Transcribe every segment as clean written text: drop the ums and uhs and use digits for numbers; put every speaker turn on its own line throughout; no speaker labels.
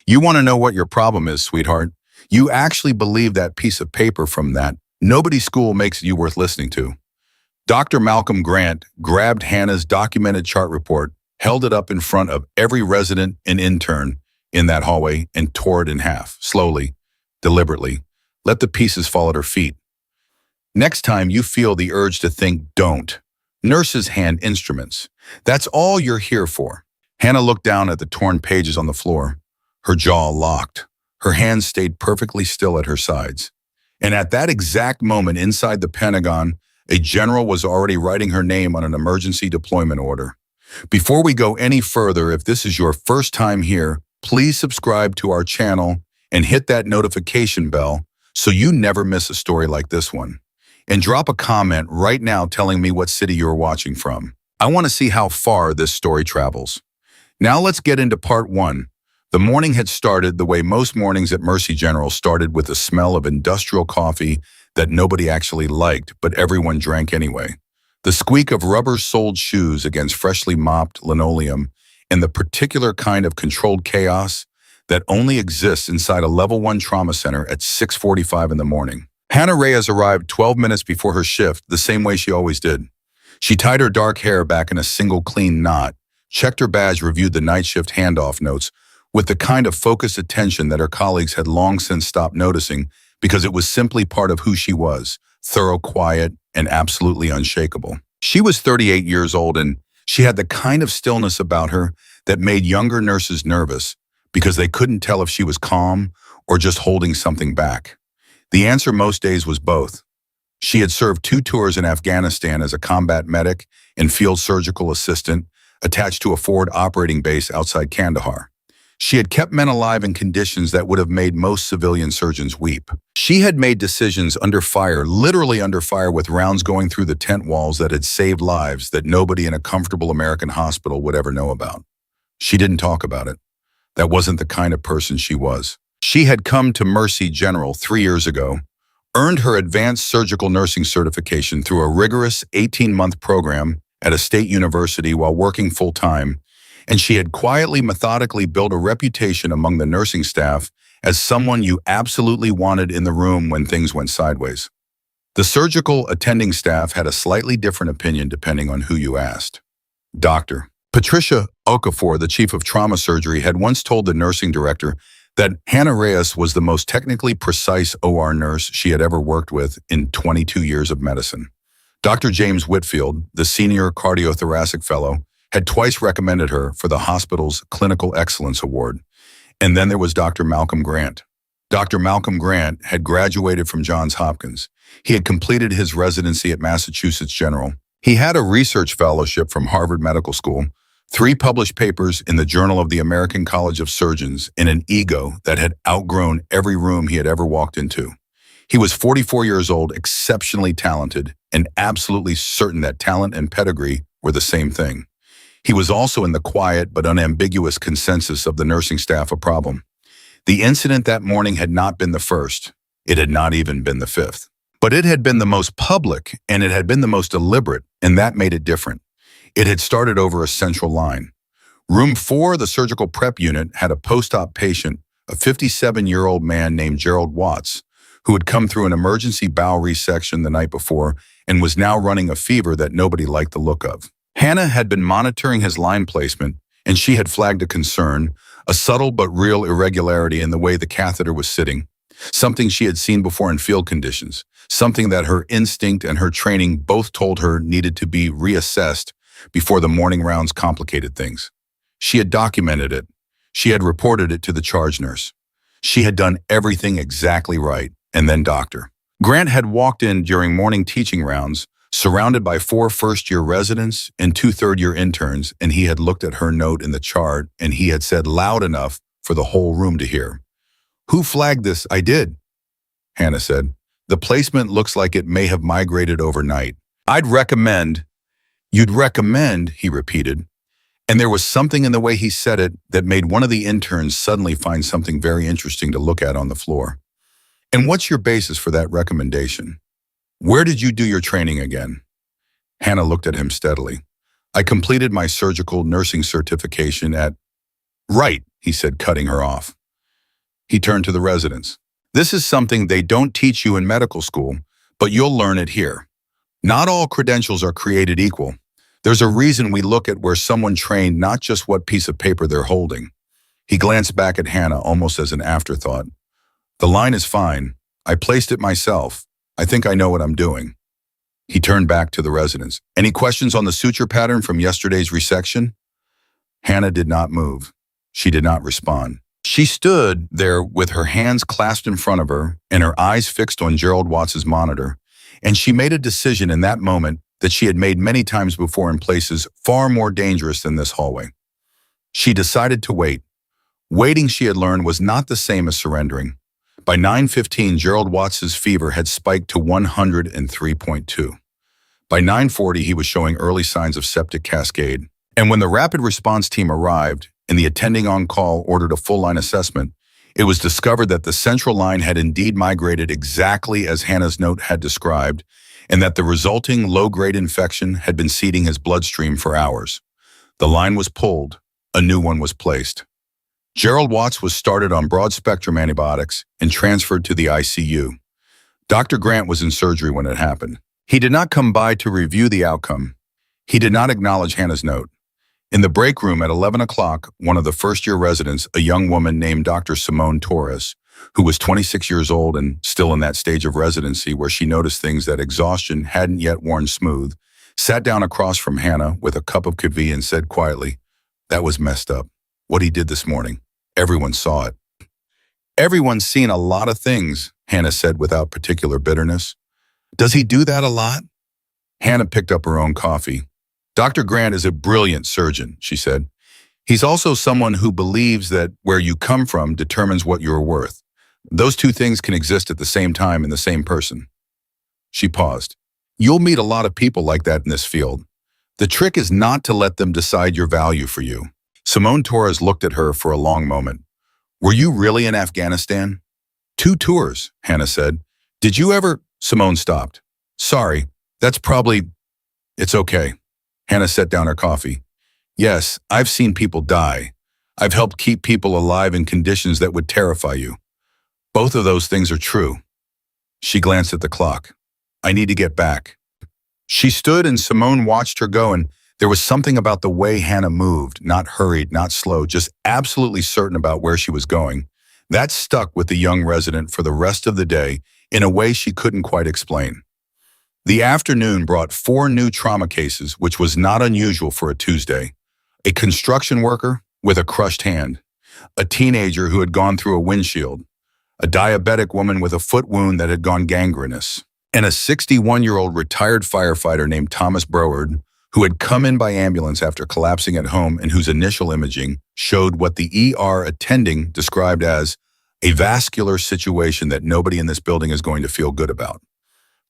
You want to know what your problem is, sweetheart? You actually believe that piece of paper from that nobody school makes you worth listening to. Dr. Malcolm Grant grabbed Hannah's documented chart report, held it up in front of every resident and intern in that hallway, and tore it in half, slowly, deliberately. Let the pieces fall at her feet. Next time you feel the urge to think, don't. Nurses hand instruments. That's all you're here for. Hannah looked down at the torn pages on the floor. Her jaw locked. Her hands stayed perfectly still at her sides. And at that exact moment inside the Pentagon, a general was already writing her name on an emergency deployment order. Before we go any further, if this is your first time here, please subscribe to our channel and hit that notification bell so you never miss a story like this one. And drop a comment right now telling me what city you're watching from. I want to see how far this story travels. Now let's get into part one. The morning had started the way most mornings at Mercy General started, with the smell of industrial coffee that nobody actually liked, but everyone drank anyway. The squeak of rubber-soled shoes against freshly mopped linoleum, and the particular kind of controlled chaos that only exists inside a level 1 trauma center at 6:45 in the morning. Hannah Reyes arrived 12 minutes before her shift, the same way she always did. She tied her dark hair back in a single clean knot, checked her badge, reviewed the night shift handoff notes with the kind of focused attention that her colleagues had long since stopped noticing, because it was simply part of who she was, thorough, quiet, and absolutely unshakable. She was 38 years old, and she had the kind of stillness about her that made younger nurses nervous, because they couldn't tell if she was calm or just holding something back. The answer most days was both. She had served 2 tours in Afghanistan as a combat medic and field surgical assistant attached to a forward operating base outside Kandahar. She had kept men alive in conditions that would have made most civilian surgeons weep. She had made decisions under fire, literally under fire, with rounds going through the tent walls, that had saved lives that nobody in a comfortable American hospital would ever know about. She didn't talk about it. That wasn't the kind of person she was. She had come to Mercy General 3 years ago, earned her advanced surgical nursing certification through a rigorous 18-month program at a state university while working full-time, and she had quietly, methodically built a reputation among the nursing staff as someone you absolutely wanted in the room when things went sideways. The surgical attending staff had a slightly different opinion depending on who you asked. Dr. Patricia Okafor, the chief of trauma surgery, had once told the nursing director that Hannah Reyes was the most technically precise OR nurse she had ever worked with in 22 years of medicine. Dr. James Whitfield, the senior cardiothoracic fellow, had twice recommended her for the hospital's Clinical Excellence Award. And then there was Dr. Malcolm Grant. Dr. Malcolm Grant had graduated from Johns Hopkins. He had completed his residency at Massachusetts General. He had a research fellowship from Harvard Medical School, 3 published papers in the Journal of the American College of Surgeons, and an ego that had outgrown every room he had ever walked into. He was 44 years old, exceptionally talented, and absolutely certain that talent and pedigree were the same thing. He was also in the quiet but unambiguous consensus of the nursing staff a problem. The incident that morning had not been the first. It had not even been the 5th. But it had been the most public, and it had been the most deliberate, and that made it different. It had started over a central line. Room 4, the surgical prep unit, had a post-op patient, a 57-year-old man named Gerald Watts, who had come through an emergency bowel resection the night before and was now running a fever that nobody liked the look of. Hannah had been monitoring his line placement, and she had flagged a concern, a subtle but real irregularity in the way the catheter was sitting, something she had seen before in field conditions, something that her instinct and her training both told her needed to be reassessed before the morning rounds complicated things. She had documented it. She had reported it to the charge nurse. She had done everything exactly right. And then Dr. Grant had walked in during morning teaching rounds, surrounded by 4 first-year residents and 2 third-year interns, and he had looked at her note in the chart, and he had said loud enough for the whole room to hear, "Who flagged this?" "I did," Hannah said. "The placement looks like it may have migrated overnight." "I'd recommend." "You'd recommend," he repeated. And there was something in the way he said it that made one of the interns suddenly find something very interesting to look at on the floor. "And what's your basis for that recommendation? Where did you do your training again?" Hannah looked at him steadily. "I completed my surgical nursing certification at—" "Right," he said, cutting her off. He turned to the residents. This is something they don't teach you in medical school, but you'll learn it here. Not all credentials are created equal. There's a reason we look at where someone trained, not just what piece of paper they're holding. He glanced back at Hannah almost as an afterthought. The line is fine. I placed it myself. I think I know what I'm doing. He turned back to the residents. Any questions on the suture pattern from yesterday's resection? Hannah did not move. She did not respond. She stood there with her hands clasped in front of her and her eyes fixed on Gerald Watts's monitor, and she made a decision in that moment that she had made many times before in places far more dangerous than this hallway. She decided to wait. Waiting, she had learned, was not the same as surrendering. By 9:15, Gerald Watts's fever had spiked to 103.2. By 9:40, he was showing early signs of septic cascade. And when the rapid response team arrived and the attending on call ordered a full-line assessment, it was discovered that the central line had indeed migrated exactly as Hannah's note had described, and that the resulting low-grade infection had been seeding his bloodstream for hours. The line was pulled. A new one was placed. Gerald Watts was started on broad-spectrum antibiotics and transferred to the ICU. Dr. Grant was in surgery when it happened. He did not come by to review the outcome. He did not acknowledge Hannah's note. In the break room at 11 o'clock, one of the first-year residents, a young woman named Dr. Simone Torres, who was 26 years old and still in that stage of residency where she noticed things that exhaustion hadn't yet worn smooth, sat down across from Hannah with a cup of coffee and said quietly, "That was messed up. What he did this morning. Everyone saw it." "Everyone's seen a lot of things," Hannah said without particular bitterness. "Does he do that a lot?" Hannah picked up her own coffee. "Dr. Grant is a brilliant surgeon," she said. "He's also someone who believes that where you come from determines what you're worth. Those two things can exist at the same time in the same person." She paused. "You'll meet a lot of people like that in this field. The trick is not to let them decide your value for you." Simone Torres looked at her for a long moment. "Were you really in Afghanistan?" "2 tours," Hannah said. "Did you ever—" Simone stopped. "Sorry, that's probably—" "It's okay." Hannah set down her coffee. "Yes, I've seen people die. I've helped keep people alive in conditions that would terrify you. Both of those things are true." She glanced at the clock. "I need to get back." She stood and Simone watched her go, and there was something about the way Hannah moved, not hurried, not slow, just absolutely certain about where she was going. That stuck with the young resident for the rest of the day in a way she couldn't quite explain. The afternoon brought 4 new trauma cases, which was not unusual for a Tuesday. A construction worker with a crushed hand, a teenager who had gone through a windshield, a diabetic woman with a foot wound that had gone gangrenous, and a 61-year-old retired firefighter named Thomas Broward, who had come in by ambulance after collapsing at home and whose initial imaging showed what the ER attending described as a vascular situation that nobody in this building is going to feel good about.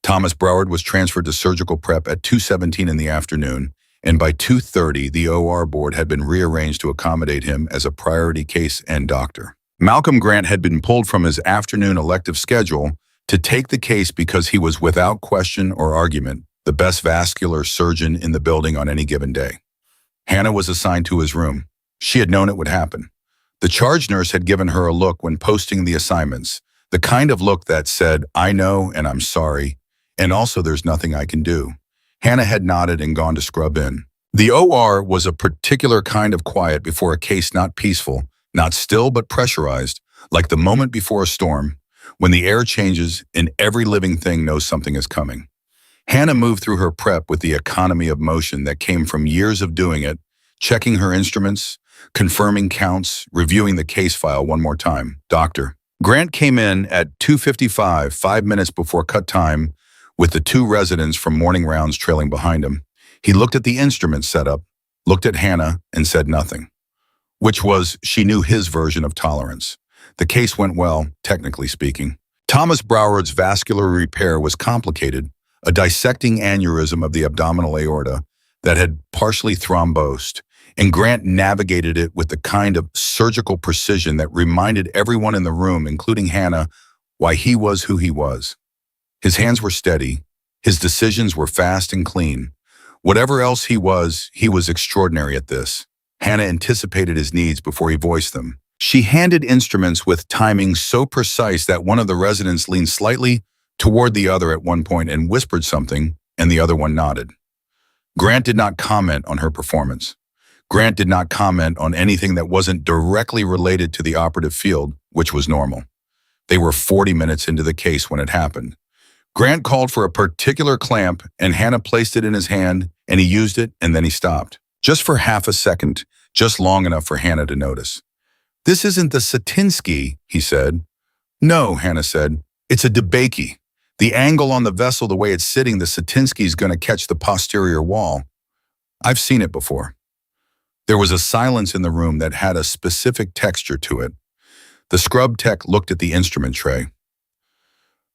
Thomas Broward was transferred to surgical prep at 2:17 in the afternoon, and by 2:30, the OR board had been rearranged to accommodate him as a priority case and doctor. Malcolm Grant had been pulled from his afternoon elective schedule to take the case because he was, without question or argument, the best vascular surgeon in the building on any given day. Hannah was assigned to his room. She had known it would happen. The charge nurse had given her a look when posting the assignments, the kind of look that said, "I know and I'm sorry, and also there's nothing I can do." Hannah had nodded and gone to scrub in. The OR was a particular kind of quiet before a case, not peaceful, not still but pressurized, like the moment before a storm, when the air changes and every living thing knows something is coming. Hannah moved through her prep with the economy of motion that came from years of doing it, checking her instruments, confirming counts, reviewing the case file one more time. "Doctor." Grant came in at 2:55, 5 minutes before cut time, with the 2 residents from morning rounds trailing behind him. He looked at the instrument setup, looked at Hannah, and said nothing, which was, she knew, his version of tolerance. The case went well, technically speaking. Thomas Broward's vascular repair was complicated, a dissecting aneurysm of the abdominal aorta that had partially thrombosed, and Grant navigated it with the kind of surgical precision that reminded everyone in the room, including Hannah, why he was who he was. His hands were steady. His decisions were fast and clean. Whatever else he was extraordinary at this. Hannah anticipated his needs before he voiced them. She handed instruments with timing so precise that one of the residents leaned slightly toward the other at one point and whispered something, and the other one nodded. Grant did not comment on her performance. Grant did not comment on anything that wasn't directly related to the operative field, which was normal. They were 40 minutes into the case when it happened. Grant called for a particular clamp, and Hannah placed it in his hand, and he used it, and then he stopped. Just for half a second, just long enough for Hannah to notice. "This isn't the Satinsky," he said. "No," Hannah said. "It's a DeBakey. The angle on the vessel, the way it's sitting, the Satinsky is going to catch the posterior wall. I've seen it before." There was a silence in the room that had a specific texture to it. The scrub tech looked at the instrument tray.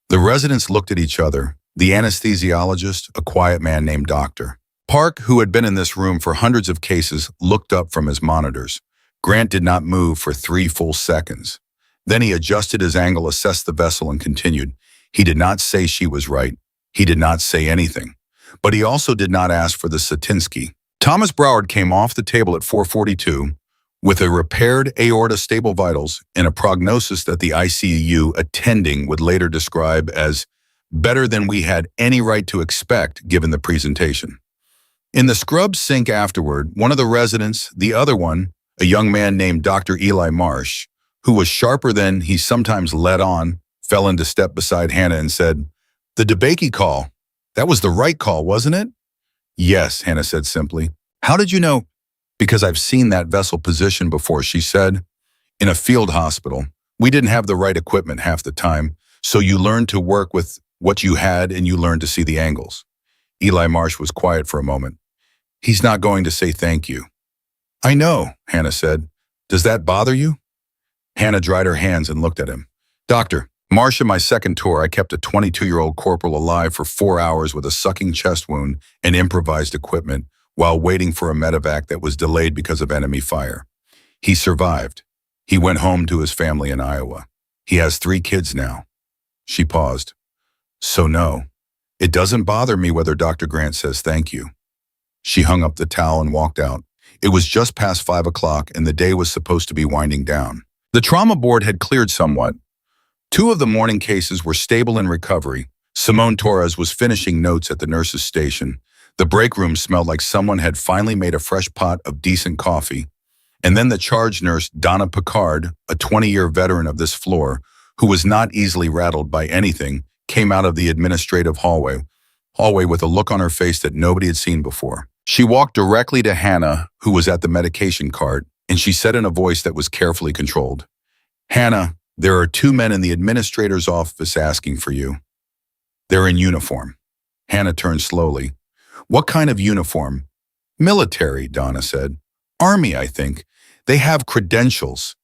The residents looked at each other, the anesthesiologist, a quiet man named Doctor. Park, who had been in this room for hundreds of cases, looked up from his monitors. Grant did not move for 3 full seconds. Then he adjusted his angle, assessed the vessel, and continued. He did not say she was right. He did not say anything. But he also did not ask for the Satinsky. Thomas Broward came off the table at 4:42 with a repaired aorta, stable vitals, and a prognosis that the ICU attending would later describe as better than we had any right to expect given the presentation. In the scrub sink afterward, one of the residents, the other one, a young man named Dr. Eli Marsh, who was sharper than he sometimes let on, fell into step beside Hannah and said, "The DeBakey call. That was the right call, wasn't it?" "Yes," Hannah said simply. "How did you know?" "Because I've seen that vessel position before," she said. "In a field hospital. We didn't have the right equipment half the time, so you learned to work with what you had and you learned to see the angles." Eli Marsh was quiet for a moment. "He's not going to say thank you." "I know," Hannah said. "Does that bother you?" Hannah dried her hands and looked at him. "Doctor, Marsh, in my second tour, I kept a 22-year-old corporal alive for 4 hours with a sucking chest wound and improvised equipment while waiting for a medevac that was delayed because of enemy fire. He survived. He went home to his family in Iowa. He has 3 kids now." She paused. "So no, it doesn't bother me whether Dr. Grant says thank you." She hung up the towel and walked out. It was just past 5 o'clock and the day was supposed to be winding down. The trauma board had cleared somewhat. 2 of the morning cases were stable in recovery. Simone Torres was finishing notes at the nurse's station. The break room smelled like someone had finally made a fresh pot of decent coffee. And then the charge nurse, Donna Picard, a 20-year veteran of this floor, who was not easily rattled by anything, came out of the administrative hallway with a look on her face that nobody had seen before. She walked directly to Hannah, who was at the medication cart, and she said in a voice that was carefully controlled, "Hannah, there are 2 men in the administrator's office asking for you. They're in uniform." Hannah turned slowly. "What kind of uniform?" "Military," Donna said. "Army, I think. They have credentials.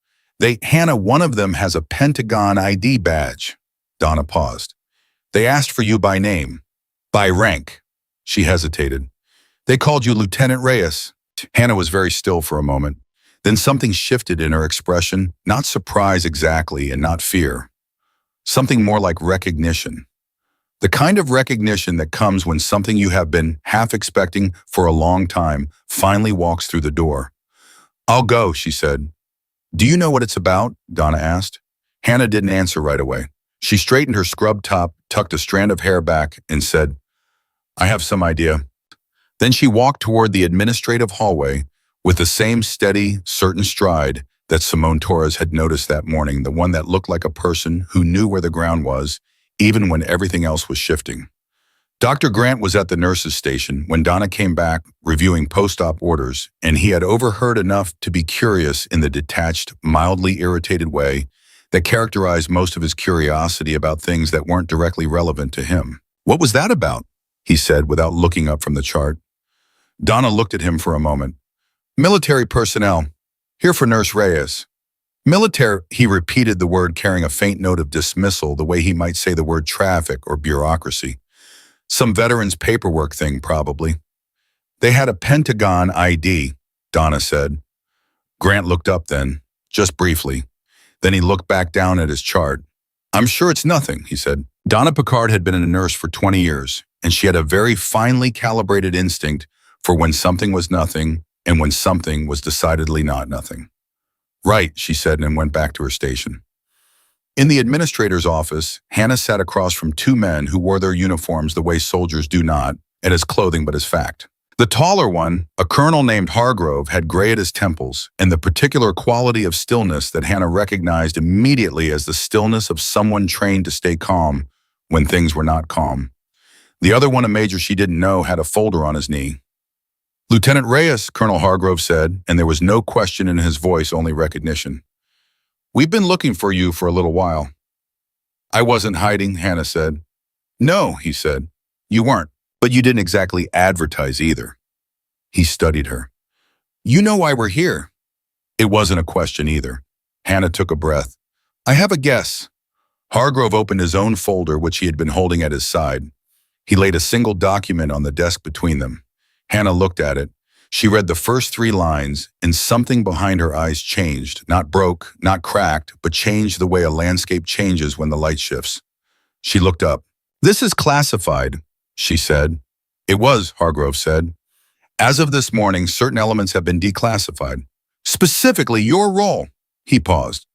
Hannah, one of them has a Pentagon ID badge." Donna paused. "They asked for you by name." "By rank." She hesitated. "They called you Lieutenant Reyes." Hannah was very still for a moment. Then something shifted in her expression, not surprise exactly and not fear. Something more like recognition. The kind of recognition that comes when something you have been half expecting for a long time finally walks through the door. "I'll go," she said. "Do you know what it's about?" Donna asked. Hannah didn't answer right away. She straightened her scrub top, tucked a strand of hair back, and said, "I have some idea." Then she walked toward the administrative hallway with the same steady, certain stride that Simone Torres had noticed that morning, the one that looked like a person who knew where the ground was, even when everything else was shifting. Dr. Grant was at the nurse's station when Donna came back reviewing post-op orders, and he had overheard enough to be curious in the detached, mildly irritated way that characterized most of his curiosity about things that weren't directly relevant to him. "What was that about?" he said without looking up from the chart. Donna looked at him for a moment. "Military personnel. Here for Nurse Reyes." "Military," he repeated the word carrying a faint note of dismissal, the way he might say the word traffic or bureaucracy. "Some veteran's paperwork thing, probably." "They had a Pentagon ID," Donna said. Grant looked up then, just briefly. Then he looked back down at his chart. "I'm sure it's nothing," he said. Donna Picard had been a nurse for 20 years, and she had a very finely calibrated instinct for when something was nothing and when something was decidedly not nothing. Right, she said and went back to her station. In the administrator's office, Hannah sat across from two men who wore their uniforms the way soldiers do not, and as clothing but as fact. The taller one, a colonel named Hargrove, had gray at his temples, and the particular quality of stillness that Hannah recognized immediately as the stillness of someone trained to stay calm when things were not calm. The other one, a major she didn't know, had a folder on his knee. Lieutenant Reyes, Colonel Hargrove said, and there was no question in his voice, only recognition. We've been looking for you for a little while. I wasn't hiding, Hannah said. No, he said. You weren't, but you didn't exactly advertise either. He studied her. You know why we're here. It wasn't a question either. Hannah took a breath. I have a guess. Hargrove opened his own folder, which he had been holding at his side. He laid a single document on the desk between them. Hannah looked at it. She read the first 3 lines, and something behind her eyes changed, not broke, not cracked, but changed the way a landscape changes when the light shifts. She looked up. This is classified, she said. It was, Hargrove said. As of this morning, certain elements have been declassified. Specifically, your role. He paused.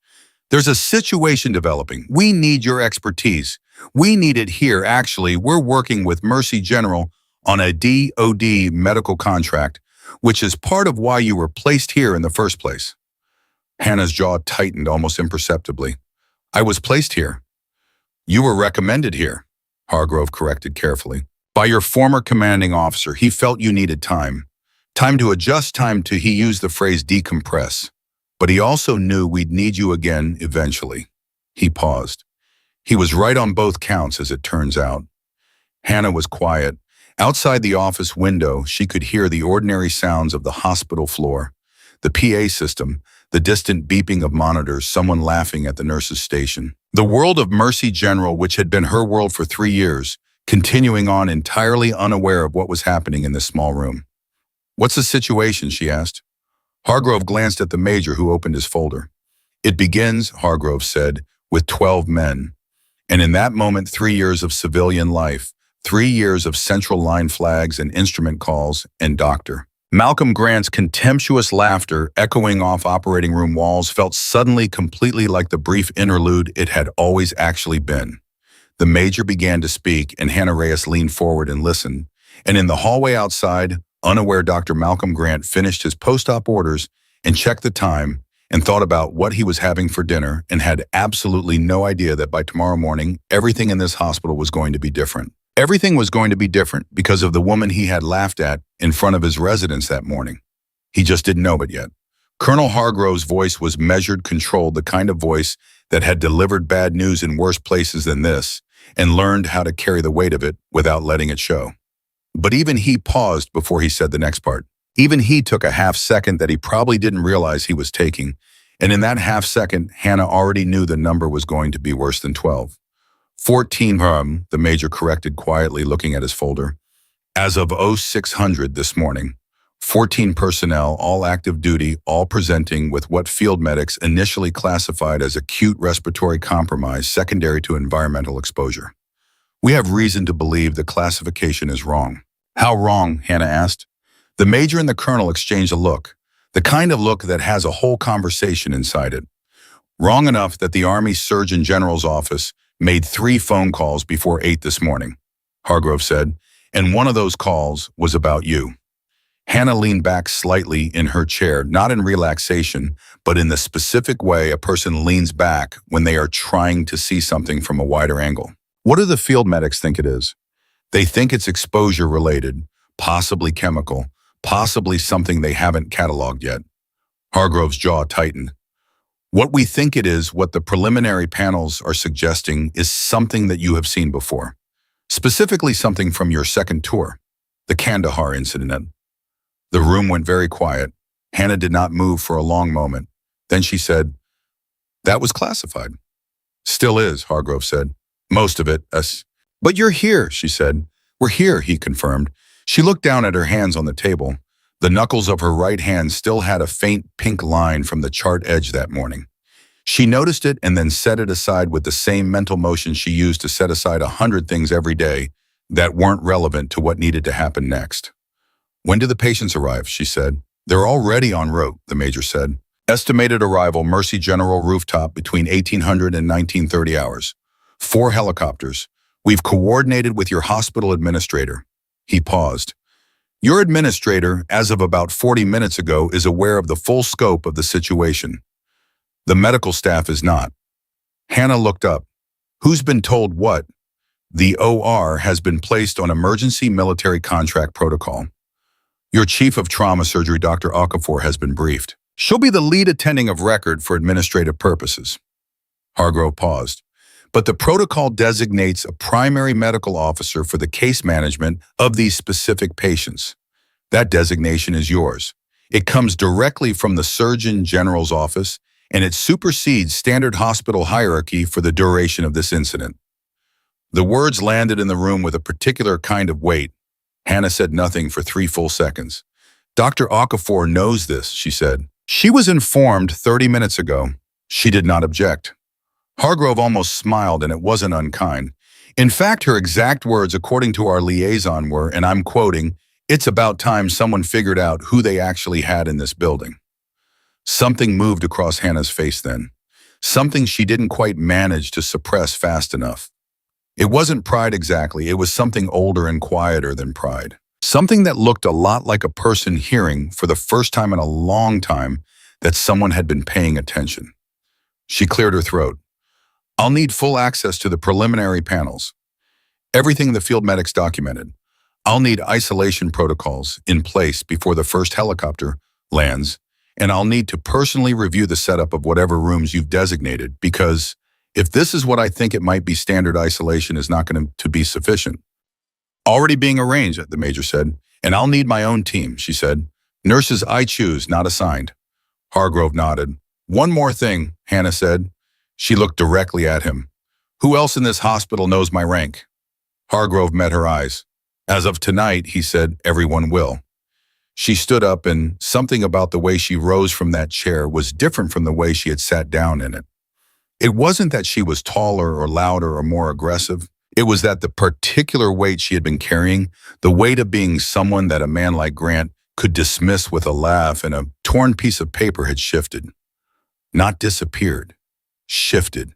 There's a situation developing. We need your expertise. We need it here. Actually, we're working with Mercy General on a DoD medical contract, which is part of why you were placed here in the first place. Hannah's jaw tightened almost imperceptibly. I was placed here. You were recommended here, Hargrove corrected carefully. By your former commanding officer. He felt you needed time. Time to adjust, time to, he used the phrase decompress. But he also knew we'd need you again eventually. He paused. He was right on both counts, as it turns out. Hannah was quiet. Outside the office window, she could hear the ordinary sounds of the hospital floor, the PA system, the distant beeping of monitors, someone laughing at the nurse's station. The world of Mercy General, which had been her world for 3 years, continuing on entirely unaware of what was happening in this small room. What's the situation, she asked. Hargrove glanced at the major who opened his folder. It begins, Hargrove said, with 12 men. And in that moment, 3 years of civilian life, 3 years of central line flags and instrument calls, and Dr. Malcolm Grant's contemptuous laughter echoing off operating room walls felt suddenly completely like the brief interlude it had always actually been. The major began to speak, and Hannah Reyes leaned forward and listened. And in the hallway outside, unaware Dr. Malcolm Grant finished his post-op orders and checked the time and thought about what he was having for dinner and had absolutely no idea that by tomorrow morning, everything in this hospital was going to be different. Everything was going to be different because of the woman he had laughed at in front of his residence that morning. He just didn't know it yet. Colonel Hargrove's voice was measured, controlled, the kind of voice that had delivered bad news in worse places than this and learned how to carry the weight of it without letting it show. But even he paused before he said the next part. Even he took a half second that he probably didn't realize he was taking, and in that half second, Hannah already knew the number was going to be worse than 12. 14, the major corrected quietly, looking at his folder. As of 0600 this morning, 14 personnel, all active duty, all presenting with what field medics initially classified as acute respiratory compromise secondary to environmental exposure. We have reason to believe the classification is wrong. How wrong? Hannah asked. The major and the colonel exchanged a look, the kind of look that has a whole conversation inside it. Wrong enough that the Army Surgeon General's office made 3 phone calls before 8 this morning, Hargrove said, and one of those calls was about you. Hannah leaned back slightly in her chair, not in relaxation, but in the specific way a person leans back when they are trying to see something from a wider angle. What do the field medics think it is? They think it's exposure-related, possibly chemical, possibly something they haven't cataloged yet. Hargrove's jaw tightened. What we think it is, what the preliminary panels are suggesting, is something that you have seen before. Specifically something from your second tour, the Kandahar incident. The room went very quiet. Hannah did not move for a long moment. Then she said, "That was classified." "Still is," Hargrove said. "Most of it, us." "But you're here," she said. "We're here," he confirmed. She looked down at her hands on the table. The knuckles of her right hand still had a faint pink line from the chart edge that morning. She noticed it and then set it aside with the same mental motion she used to set aside 100 things every day that weren't relevant to what needed to happen next. "When do the patients arrive?" she said. "They're already en route," the major said. Estimated arrival Mercy General rooftop between 1800 and 1930 hours. 4 helicopters. We've coordinated with your hospital administrator. He paused. Your administrator, as of about 40 minutes ago, is aware of the full scope of the situation. The medical staff is not. Hannah looked up. Who's been told what? The OR has been placed on emergency military contract protocol. Your chief of trauma surgery, Dr. Okafor, has been briefed. She'll be the lead attending of record for administrative purposes. Hargrove paused. But the protocol designates a primary medical officer for the case management of these specific patients. That designation is yours. It comes directly from the Surgeon General's office, and it supersedes standard hospital hierarchy for the duration of this incident. The words landed in the room with a particular kind of weight. Hannah said nothing for 3 full seconds. Dr. Okafor knows this, she said. She was informed 30 minutes ago. She did not object. Hargrove almost smiled, and it wasn't unkind. In fact, her exact words, according to our liaison, were, and I'm quoting, "It's about time someone figured out who they actually had in this building." Something moved across Hannah's face then. Something she didn't quite manage to suppress fast enough. It wasn't pride exactly, it was something older and quieter than pride. Something that looked a lot like a person hearing, for the first time in a long time, that someone had been paying attention. She cleared her throat. I'll need full access to the preliminary panels. Everything the field medics documented. I'll need isolation protocols in place before the first helicopter lands, and I'll need to personally review the setup of whatever rooms you've designated, because if this is what I think it might be, standard isolation is not going to be sufficient. Already being arranged, the major said, and I'll need my own team, she said. Nurses I choose, not assigned. Hargrove nodded. One more thing, Hannah said. She looked directly at him. Who else in this hospital knows my rank? Hargrove met her eyes. As of tonight, he said, everyone will. She stood up, and something about the way she rose from that chair was different from the way she had sat down in it. It wasn't that she was taller or louder or more aggressive. It was that the particular weight she had been carrying, the weight of being someone that a man like Grant could dismiss with a laugh and a torn piece of paper, had shifted. Not disappeared. Shifted,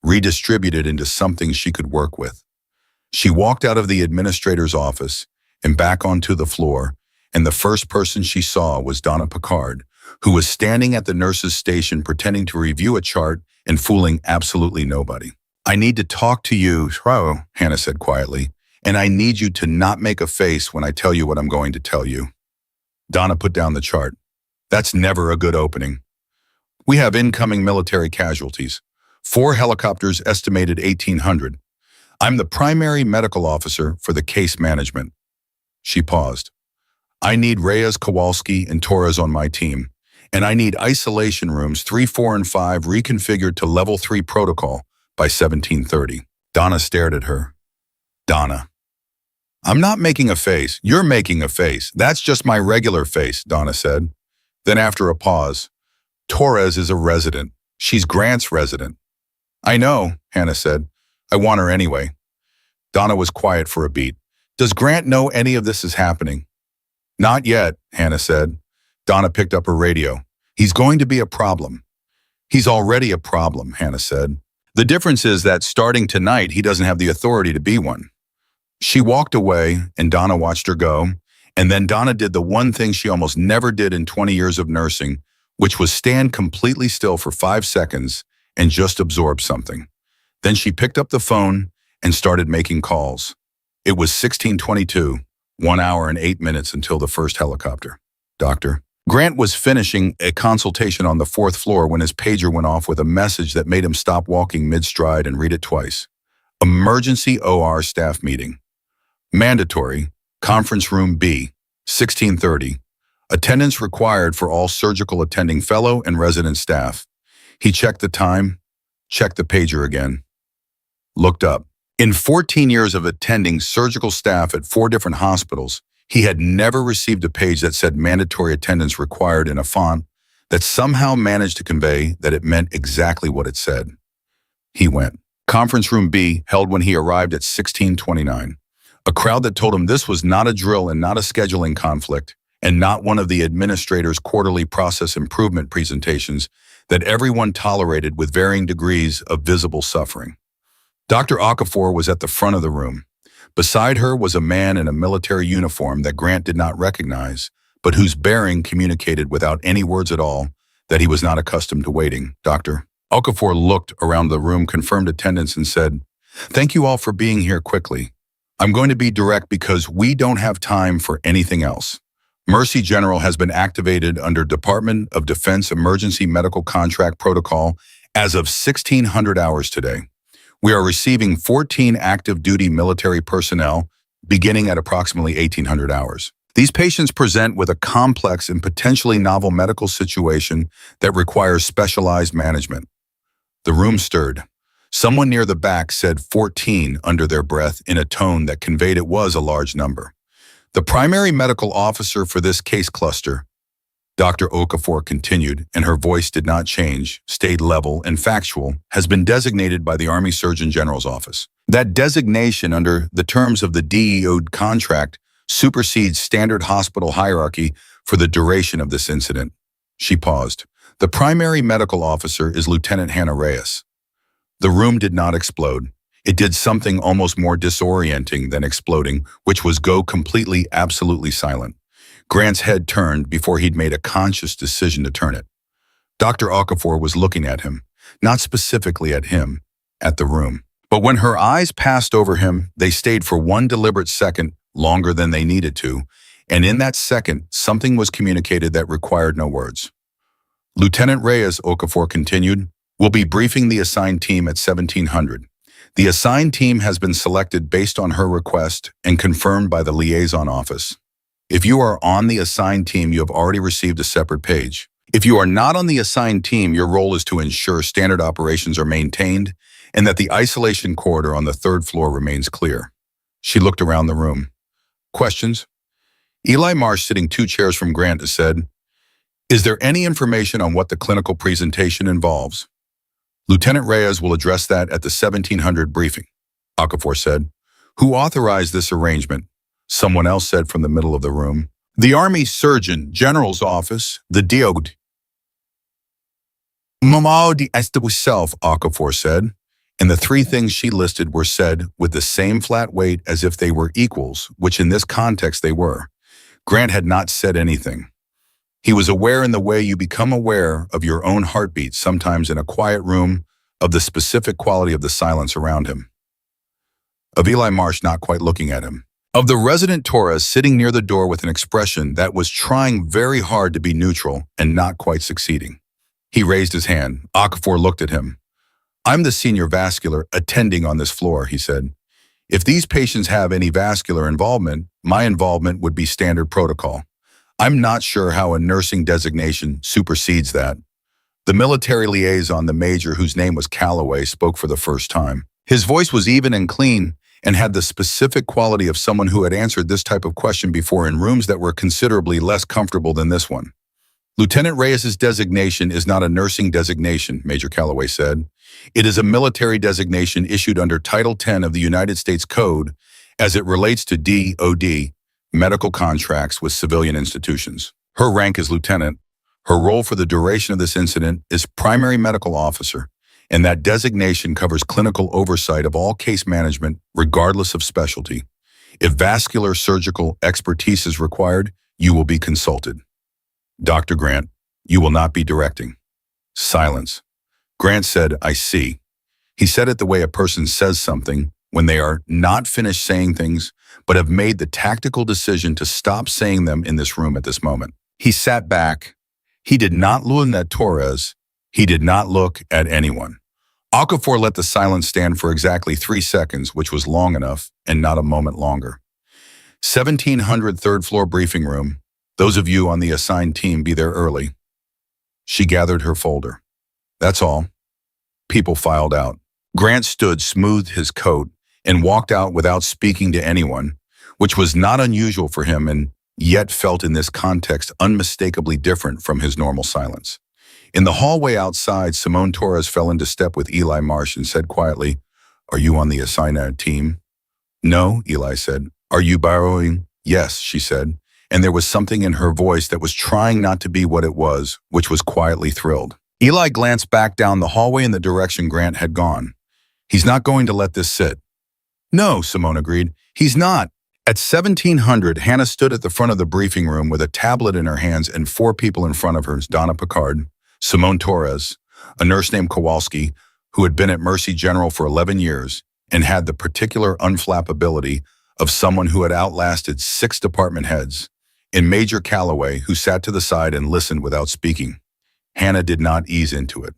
redistributed into something she could work with. She walked out of the administrator's office and back onto the floor, and the first person she saw was Donna Picard, who was standing at the nurse's station pretending to review a chart and fooling absolutely nobody. I need to talk to you, Hannah said quietly, and I need you to not make a face when I tell you what I'm going to tell you. Donna put down the chart. That's never a good opening. We have incoming military casualties. 4 helicopters estimated 1,800. I'm the primary medical officer for the case management. She paused. I need Reyes, Kowalski, and Torres on my team, and I need isolation rooms 3, 4, and 5 reconfigured to level 3 protocol by 1730. Donna stared at her. Donna. I'm not making a face. You're making a face. That's just my regular face, Donna said. Then after a pause, Torres is a resident. She's Grant's resident. I know, Hannah said. I want her anyway. Donna was quiet for a beat. Does Grant know any of this is happening? Not yet, Hannah said. Donna picked up her radio. He's going to be a problem. He's already a problem, Hannah said. The difference is that starting tonight, he doesn't have the authority to be one. She walked away, and Donna watched her go, and then Donna did the one thing she almost never did in 20 years of nursing, which was stand completely still for 5 seconds and just absorb something. Then she picked up the phone and started making calls. It was 16:22, 1 hour and 8 minutes until the first helicopter. Doctor. Grant was finishing a consultation on the 4th floor when his pager went off with a message that made him stop walking mid-stride and read it twice. Emergency OR staff meeting. Mandatory, conference room B, 1630. Attendance required for all surgical attending fellow and resident staff. He checked the time, checked the pager again. Looked up. In 14 years of attending surgical staff at 4 different hospitals, he had never received a page that said mandatory attendance required in a font that somehow managed to convey that it meant exactly what it said. He went. Conference room B held when he arrived at 1629. A crowd that told him this was not a drill and not a scheduling conflict. and not one of the administrator's quarterly process improvement presentations that everyone tolerated with varying degrees of visible suffering. Dr. Okafor was at the front of the room. Beside her was a man in a military uniform that Grant did not recognize, but whose bearing communicated without any words at all that he was not accustomed to waiting. Dr. Okafor looked around the room, confirmed attendance, and said, "Thank you all for being here quickly. I'm going to be direct because we don't have time for anything else. Mercy General has been activated under Department of Defense Emergency Medical Contract Protocol as of 1600 hours today. We are receiving 14 active duty military personnel beginning at approximately 1800 hours. These patients present with a complex and potentially novel medical situation that requires specialized management." The room stirred. Someone near the back said 14 under their breath in a tone that conveyed it was a large number. "The primary medical officer for this case cluster," Dr. Okafor continued, and her voice did not change, stayed level and factual, "has been designated by the Army Surgeon General's office. That designation under the terms of the DEO contract supersedes standard hospital hierarchy for the duration of this incident." She paused. "The primary medical officer is Lieutenant Hannah Reyes." The room did not explode. It did something almost more disorienting than exploding, which was go completely, absolutely silent. Grant's head turned before he'd made a conscious decision to turn it. Dr. Okafor was looking at him, not specifically at him, at the room. But when her eyes passed over him, they stayed for one deliberate second longer than they needed to, and in that second, something was communicated that required no words. "Lieutenant Reyes," Okafor continued, "will be briefing the assigned team at 1700. The assigned team has been selected based on her request and confirmed by the liaison office. If you are on the assigned team, you have already received a separate page. If you are not on the assigned team, your role is to ensure standard operations are maintained and that the isolation corridor on the third floor remains clear." She looked around the room. "Questions?" Eli Marsh, sitting 2 chairs from Grant, said, "Is there any information on what the clinical presentation involves?" "Lieutenant Reyes will address that at the 1700 briefing," Okafor said. "Who authorized this arrangement?" Someone else said from the middle of the room. "The Army Surgeon General's office, the DOD." "Mamadi self," Okafor said, and the 3 things she listed were said with the same flat weight as if they were equals, which in this context they were. Grant had not said anything. He was aware in the way you become aware of your own heartbeat, sometimes in a quiet room, of the specific quality of the silence around him. Of Eli Marsh not quite looking at him. Of the resident Torres sitting near the door with an expression that was trying very hard to be neutral and not quite succeeding. He raised his hand. Okafor looked at him. "I'm the senior vascular attending on this floor," he said. "If these patients have any vascular involvement, my involvement would be standard protocol. I'm not sure how a nursing designation supersedes that." The military liaison, the major whose name was Calloway, spoke for the first time. His voice was even and clean and had the specific quality of someone who had answered this type of question before in rooms that were considerably less comfortable than this one. "Lieutenant Reyes's designation is not a nursing designation," Major Calloway said. "It is a military designation issued under Title 10 of the United States Code as it relates to DOD, medical contracts with civilian institutions. Her rank is lieutenant. Her role for the duration of this incident is primary medical officer, and that designation covers clinical oversight of all case management, regardless of specialty. If vascular surgical expertise is required, you will be consulted. Dr. Grant, you will not be directing." Silence. Grant said, "I see." He said it the way a person says something when they are not finished saying things, but have made the tactical decision to stop saying them in this room at this moment. He sat back. He did not look at Torres. He did not look at anyone. Okafor let the silence stand for exactly 3 seconds, which was long enough and not a moment longer. 1700 third floor briefing room. Those of you on the assigned team be there early. She gathered her folder. That's all. People filed out. Grant stood, smoothed his coat, and walked out without speaking to anyone, which was not unusual for him and yet felt in this context unmistakably different from his normal silence. In the hallway outside, Simone Torres fell into step with Eli Marsh and said quietly, "Are you on the assigned team?" "No," Eli said. "Are you borrowing?" "Yes," she said, and there was something in her voice that was trying not to be what it was, which was quietly thrilled. Eli glanced back down the hallway in the direction Grant had gone. He's not going to let this sit. No, Simone agreed. He's not. At 1700, Hannah stood at the front of the briefing room with a tablet in her hands and 4 people in front of her: Donna Picard, Simone Torres, a nurse named Kowalski, who had been at Mercy General for 11 years and had the particular unflappability of someone who had outlasted 6 department heads, and Major Calloway, who sat to the side and listened without speaking. Hannah did not ease into it.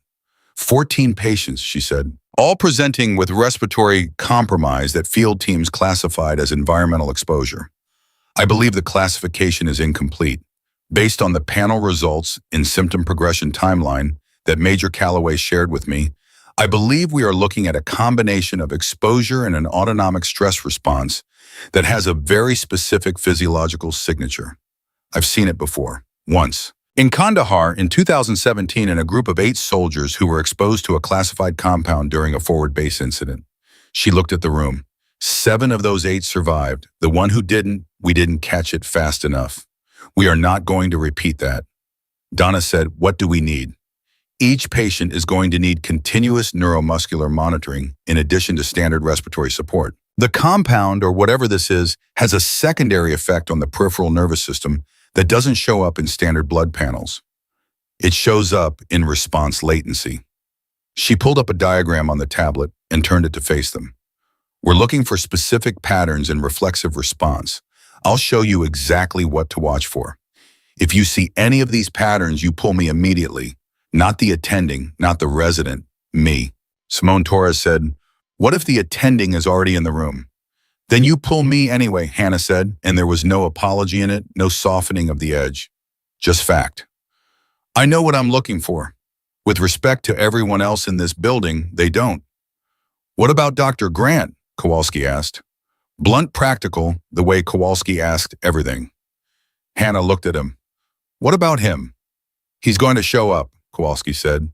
14 patients, she said, all presenting with respiratory compromise that field teams classified as environmental exposure. I believe the classification is incomplete. Based on the panel results in symptom progression timeline that Major Calloway shared with me, I believe we are looking at a combination of exposure and an autonomic stress response that has a very specific physiological signature. I've seen it before, once. In Kandahar in 2017, in a group of 8 soldiers who were exposed to a classified compound during a forward base incident. She looked at the room. 7 of those 8 survived. The one who didn't, we didn't catch it fast enough. We are not going to repeat that. Donna said, what do we need? Each patient is going to need continuous neuromuscular monitoring in addition to standard respiratory support. The compound, or whatever this is, has a secondary effect on the peripheral nervous system that doesn't show up in standard blood panels. It shows up in response latency. She pulled up a diagram on the tablet and turned it to face them. We're looking for specific patterns in reflexive response. I'll show you exactly what to watch for. If you see any of these patterns, you pull me immediately. Not the attending, not the resident, me. Simone Torres said, what if the attending is already in the room? Then you pull me anyway, Hannah said, and there was no apology in it, no softening of the edge. Just fact. I know what I'm looking for. With respect to everyone else in this building, they don't. What about Dr. Grant? Kowalski asked. Blunt practical, the way Kowalski asked everything. Hannah looked at him. What about him? He's going to show up, Kowalski said.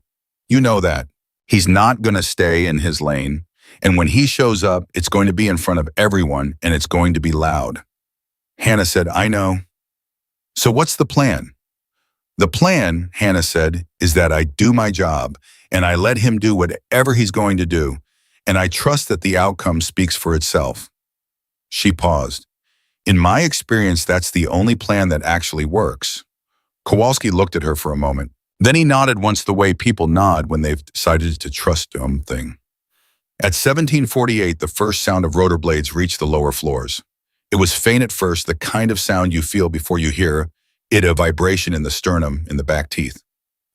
You know that. He's not going to stay in his lane. And when he shows up, it's going to be in front of everyone, and it's going to be loud. Hannah said, I know. So what's the plan? The plan, Hannah said, is that I do my job, and I let him do whatever he's going to do, and I trust that the outcome speaks for itself. She paused. In my experience, that's the only plan that actually works. Kowalski looked at her for a moment. Then he nodded once the way people nod when they've decided to trust something. At 1748, the first sound of rotor blades reached the lower floors. It was faint at first, the kind of sound you feel before you hear it, a vibration in the sternum, in the back teeth.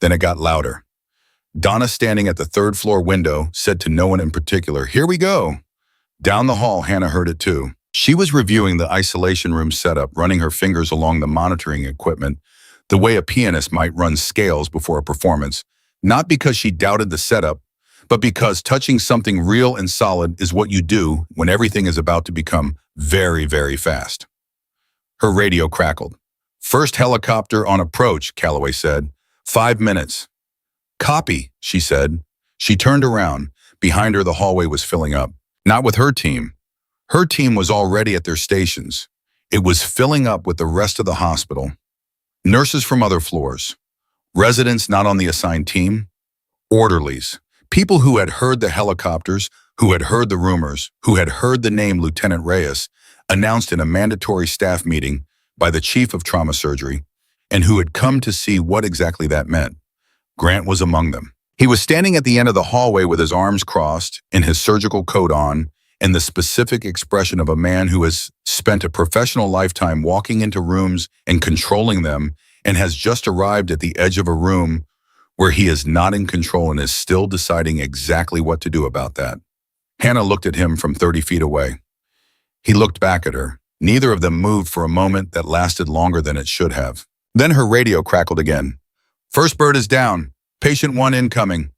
Then it got louder. Donna, standing at the 3rd floor window, said to no one in particular, here we go. Down the hall, Hannah heard it too. She was reviewing the isolation room setup, running her fingers along the monitoring equipment, the way a pianist might run scales before a performance, not because she doubted the setup, but because touching something real and solid is what you do when everything is about to become very, very fast. Her radio crackled. First helicopter on approach, Calloway said. 5 minutes. Copy, she said. She turned around. Behind her, the hallway was filling up. Not with her team. Her team was already at their stations. It was filling up with the rest of the hospital. Nurses from other floors. Residents not on the assigned team. Orderlies. People who had heard the helicopters, who had heard the rumors, who had heard the name Lieutenant Reyes announced in a mandatory staff meeting by the chief of trauma surgery, and who had come to see what exactly that meant. Grant was among them. He was standing at the end of the hallway with his arms crossed and his surgical coat on, and the specific expression of a man who has spent a professional lifetime walking into rooms and controlling them and has just arrived at the edge of a room where he is not in control and is still deciding exactly what to do about that. Hannah looked at him from 30 feet away. He looked back at her. Neither of them moved for a moment that lasted longer than it should have. Then her radio crackled again. First bird is down. Patient 1 incoming.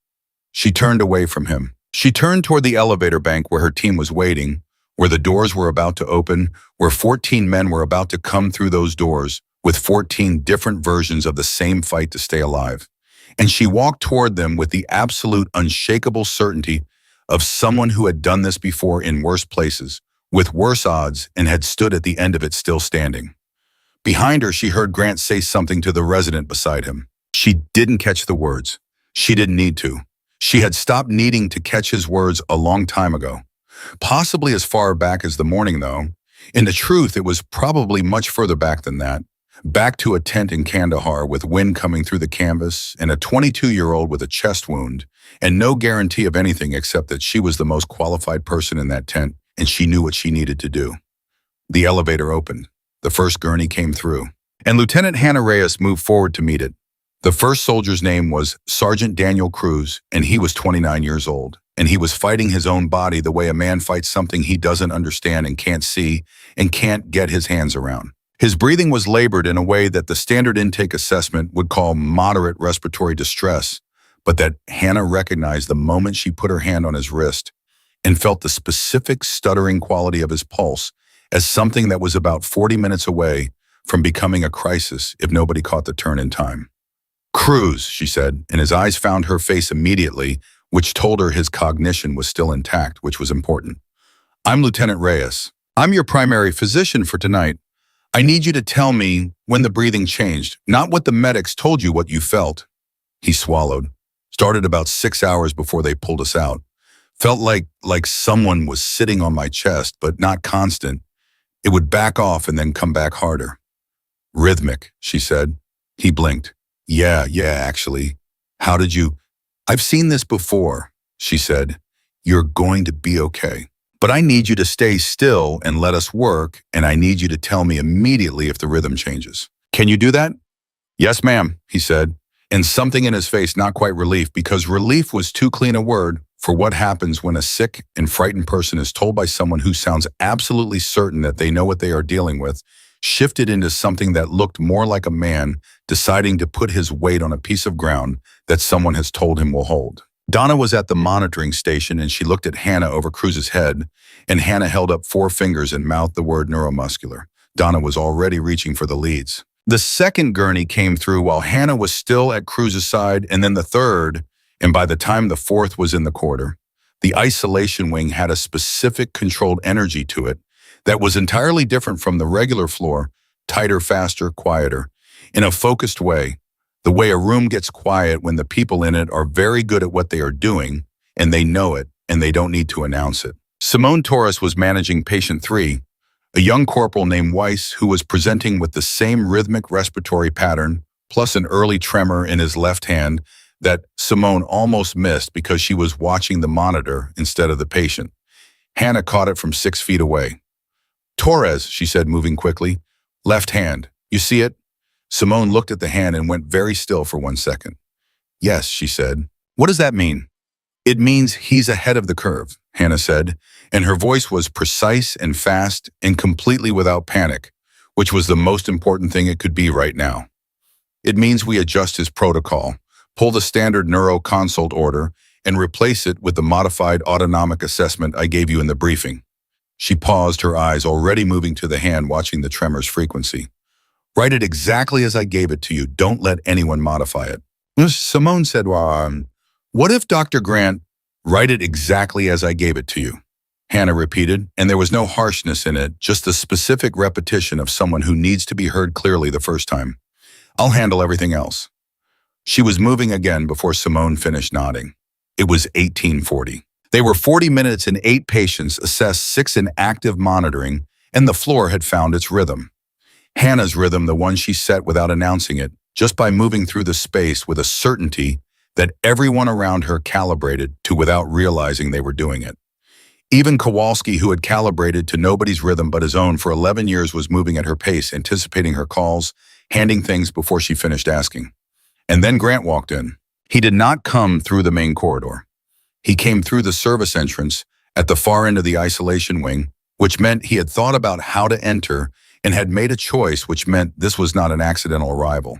She turned away from him. She turned toward the elevator bank where her team was waiting, where the doors were about to open, where 14 men were about to come through those doors with 14 different versions of the same fight to stay alive. And she walked toward them with the absolute unshakable certainty of someone who had done this before in worse places, with worse odds, and had stood at the end of it still standing. Behind her, she heard Grant say something to the resident beside him. She didn't catch the words. She didn't need to. She had stopped needing to catch his words a long time ago. Possibly as far back as the morning, though. In the truth, it was probably much further back than that. Back to a tent in Kandahar with wind coming through the canvas and a 22-year-old with a chest wound and no guarantee of anything except that she was the most qualified person in that tent and she knew what she needed to do. The elevator opened. The first gurney came through, and Lieutenant Hannah Reyes moved forward to meet it. The first soldier's name was Sergeant Daniel Cruz, and he was 29 years old, and he was fighting his own body the way a man fights something he doesn't understand and can't see and can't get his hands around. His breathing was labored in a way that the standard intake assessment would call moderate respiratory distress, but that Hannah recognized the moment she put her hand on his wrist and felt the specific stuttering quality of his pulse as something that was about 40 minutes away from becoming a crisis if nobody caught the turn in time. "Cruz," she said, and his eyes found her face immediately, which told her his cognition was still intact, which was important. "I'm Lieutenant Reyes. I'm your primary physician for tonight. I need you to tell me when the breathing changed, not what the medics told you what you felt." He swallowed. "Started about 6 hours before they pulled us out. Felt like someone was sitting on my chest, but not constant. It would back off and then come back harder." "Rhythmic," she said. He blinked. Yeah, actually. How did you—" "I've seen this before," she said. "You're going to be okay. But I need you to stay still and let us work, and I need you to tell me immediately if the rhythm changes. Can you do that?" "Yes, ma'am," he said, and something in his face not quite relief, because relief was too clean a word for what happens when a sick and frightened person is told by someone who sounds absolutely certain that they know what they are dealing with, shifted into something that looked more like a man deciding to put his weight on a piece of ground that someone has told him will hold. Donna was at the monitoring station and she looked at Hannah over Cruz's head, and Hannah held up 4 fingers and mouthed the word neuromuscular. Donna was already reaching for the leads. The second gurney came through while Hannah was still at Cruz's side, and then the third, and by the time the fourth was in the quarter. The isolation wing had a specific controlled energy to it that was entirely different from the regular floor, tighter, faster, quieter, in a focused way, the way a room gets quiet when the people in it are very good at what they are doing, and they know it, and they don't need to announce it. Simone Torres was managing patient 3, a young corporal named Weiss who was presenting with the same rhythmic respiratory pattern, plus an early tremor in his left hand that Simone almost missed because she was watching the monitor instead of the patient. Hannah caught it from 6 feet away. "Torres," she said, moving quickly. "Left hand. You see it?" Simone looked at the hand and went very still for 1 second. "Yes," she said. "What does that mean?" "It means he's ahead of the curve," Hannah said, and her voice was precise and fast and completely without panic, which was the most important thing it could be right now. "It means we adjust his protocol, pull the standard neuro consult order, and replace it with the modified autonomic assessment I gave you in the briefing." She paused, her eyes already moving to the hand, watching the tremor's frequency. "Write it exactly as I gave it to you. Don't let anyone modify it." Simone said, "What if Dr. Grant—" "Write it exactly as I gave it to you," Hannah repeated, and there was no harshness in it, just the specific repetition of someone who needs to be heard clearly the first time. "I'll handle everything else." She was moving again before Simone finished nodding. It was 1840. They were 40 minutes and 8 patients assessed, 6 in active monitoring, and the floor had found its rhythm. Hannah's rhythm, the one she set without announcing it, just by moving through the space with a certainty that everyone around her calibrated to without realizing they were doing it. Even Kowalski, who had calibrated to nobody's rhythm but his own for 11 years, was moving at her pace, anticipating her calls, handing things before she finished asking. And then Grant walked in. He did not come through the main corridor. He came through the service entrance at the far end of the isolation wing, which meant he had thought about how to enter and had made a choice, which meant this was not an accidental arrival.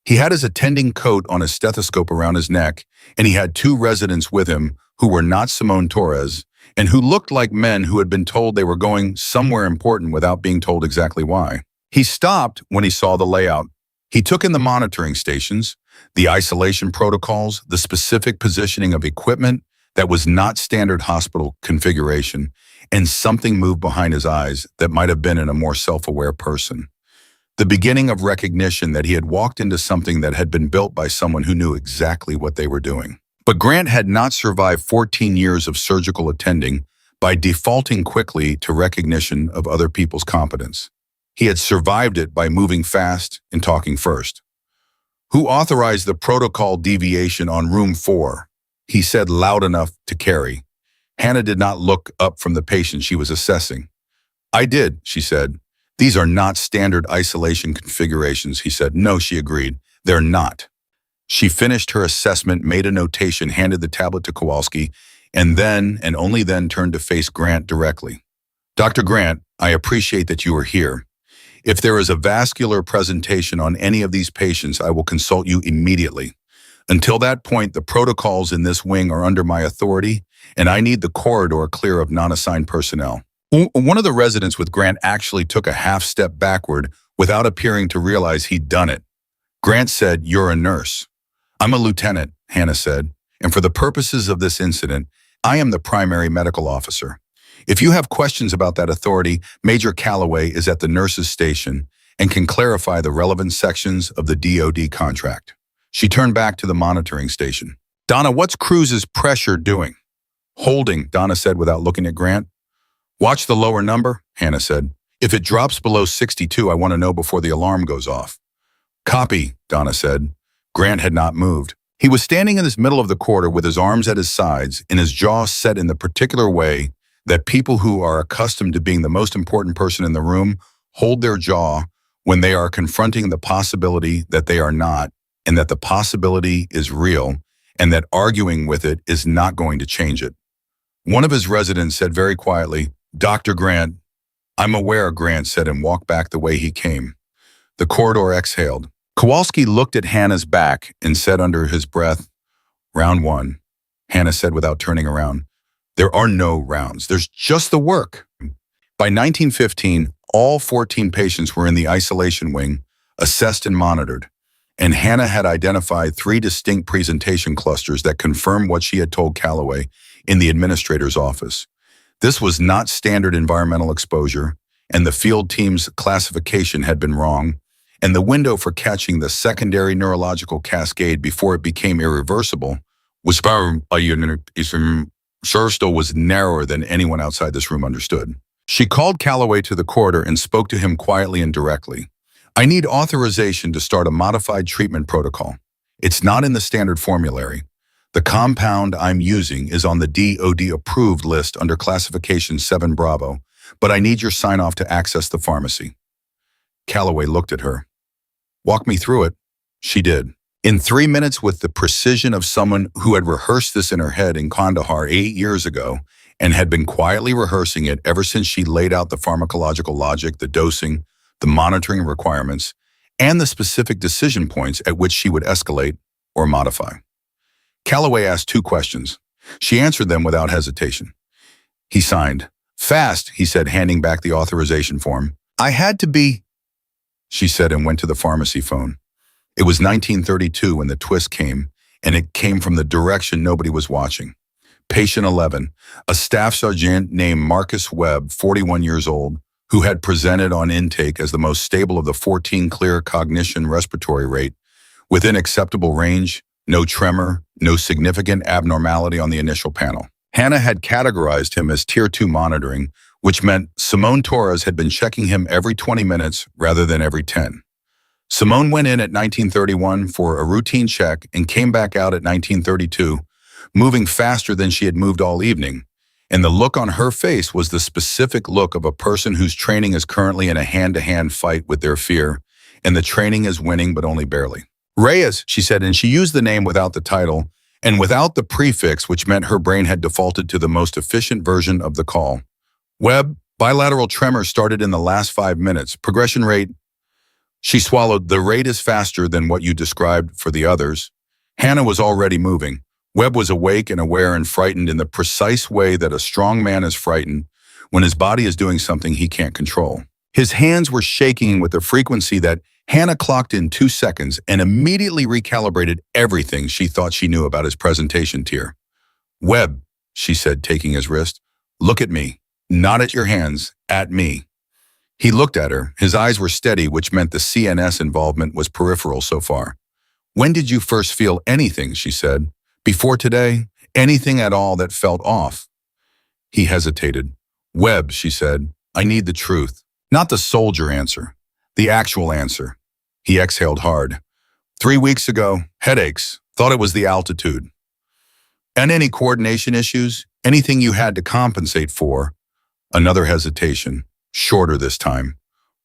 He had his attending coat on, his stethoscope around his neck, and he had 2 residents with him who were not Simone Torres and who looked like men who had been told they were going somewhere important without being told exactly why. He stopped when he saw the layout. He took in the monitoring stations, the isolation protocols, the specific positioning of equipment that was not standard hospital configuration, and something moved behind his eyes that might have been in a more self-aware person. The beginning of recognition that he had walked into something that had been built by someone who knew exactly what they were doing. But Grant had not survived 14 years of surgical attending by defaulting quickly to recognition of other people's competence. He had survived it by moving fast and talking first. "Who authorized the protocol deviation on room 4? He said loud enough to carry. Hannah did not look up from the patient she was assessing. "I did," she said. "These are not standard isolation configurations," he said. "No," she agreed. "They're not." She finished her assessment, made a notation, handed the tablet to Kowalski, and then, and only then, turned to face Grant directly. "Dr. Grant, I appreciate that you are here. If there is a vascular presentation on any of these patients, I will consult you immediately. Until that point, the protocols in this wing are under my authority, and I need the corridor clear of non-assigned personnel." One of the residents with Grant actually took a half step backward without appearing to realize he'd done it. Grant said, "You're a nurse." "I'm a lieutenant," Hannah said, "and for the purposes of this incident, I am the primary medical officer. If you have questions about that authority, Major Calloway is at the nurses' station and can clarify the relevant sections of the DoD contract." She turned back to the monitoring station. "Donna, what's Cruz's pressure doing?" "Holding," Donna said without looking at Grant. "Watch the lower number," Hannah said. "If it drops below 62, I want to know before the alarm goes off." "Copy," Donna said. Grant had not moved. He was standing in the middle of the corridor with his arms at his sides and his jaw set in the particular way that people who are accustomed to being the most important person in the room hold their jaw when they are confronting the possibility that they are not, and that the possibility is real, and that arguing with it is not going to change it. One of his residents said very quietly, "Dr. Grant." "I'm aware," Grant said, and walked back the way he came. The corridor exhaled. Kowalski looked at Hannah's back and said under his breath, "Round 1. Hannah said without turning around. "There are no rounds. There's just the work." By 1915, all 14 patients were in the isolation wing, assessed and monitored, and Hannah had identified 3 distinct presentation clusters that confirmed what she had told Calloway in the administrator's office. This was not standard environmental exposure, and the field team's classification had been wrong, and the window for catching the secondary neurological cascade before it became irreversible was narrower than anyone outside this room understood. She called Calloway to the corridor and spoke to him quietly and directly. "I need authorization to start a modified treatment protocol. It's not in the standard formulary. The compound I'm using is on the DoD approved list under classification 7 Bravo, but I need your sign-off to access the pharmacy." Calloway looked at her. "Walk me through it." She did. In 3 minutes, with the precision of someone who had rehearsed this in her head in Kandahar 8 years ago and had been quietly rehearsing it ever since she laid out the pharmacological logic, the dosing, the monitoring requirements, and the specific decision points at which she would escalate or modify. Calloway asked 2 questions. She answered them without hesitation. He signed. "Fast," he said, handing back the authorization form. "I had to be," she said, and went to the pharmacy phone. It was 1932 when the twist came, and it came from the direction nobody was watching. Patient 11, a staff sergeant named Marcus Webb, 41 years old, who had presented on intake as the most stable of the 14 clear cognition respiratory rate, within acceptable range, no tremor, no significant abnormality on the initial panel. Hannah had categorized him as Tier 2 monitoring, which meant Simone Torres had been checking him every 20 minutes rather than every 10. Simone went in at 1931 for a routine check and came back out at 1932, moving faster than she had moved all evening, and the look on her face was the specific look of a person whose training is currently in a hand-to-hand fight with their fear, and the training is winning but only barely. "Reyes," she said, and she used the name without the title and without the prefix, which meant her brain had defaulted to the most efficient version of the call. "Webb, bilateral tremor started in the last 5 minutes. Progression rate..." She swallowed. "The rate is faster than what you described for the others." Hannah was already moving. Webb was awake and aware and frightened in the precise way that a strong man is frightened when his body is doing something he can't control. His hands were shaking with a frequency that Hannah clocked in 2 seconds and immediately recalibrated everything she thought she knew about his presentation tier. "Webb," she said, taking his wrist, "look at me. Not at your hands, at me." He looked at her. His eyes were steady, which meant the CNS involvement was peripheral so far. When did you first feel anything, she said. Before today? Anything at all that felt off? He hesitated. Webb, she said, I need the truth. Not the soldier answer. The actual answer. He exhaled hard. 3 weeks ago, headaches. Thought it was the altitude. And any coordination issues? Anything you had to compensate for? Another hesitation. Shorter this time.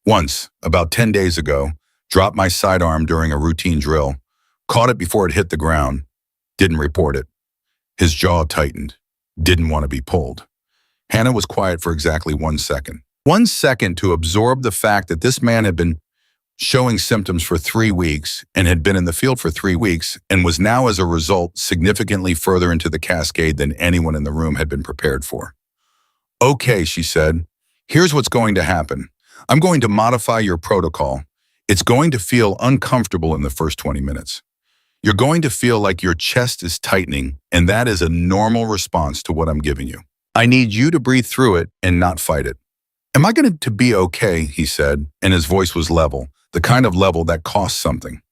Once, about 10 days ago, dropped my sidearm during a routine drill. Caught it before it hit the ground. Didn't report it. His jaw tightened. Didn't want to be pulled. Hannah was quiet for exactly 1 second. 1 second to absorb the fact that this man had been showing symptoms for 3 weeks and had been in the field for 3 weeks and was now, as a result, significantly further into the cascade than anyone in the room had been prepared for. Okay, she said. Here's what's going to happen. I'm going to modify your protocol. It's going to feel uncomfortable in the first 20 minutes. You're going to feel like your chest is tightening, and that is a normal response to what I'm giving you. I need you to breathe through it and not fight it. Am I going to be okay, he said, and his voice was level, the kind of level that costs something.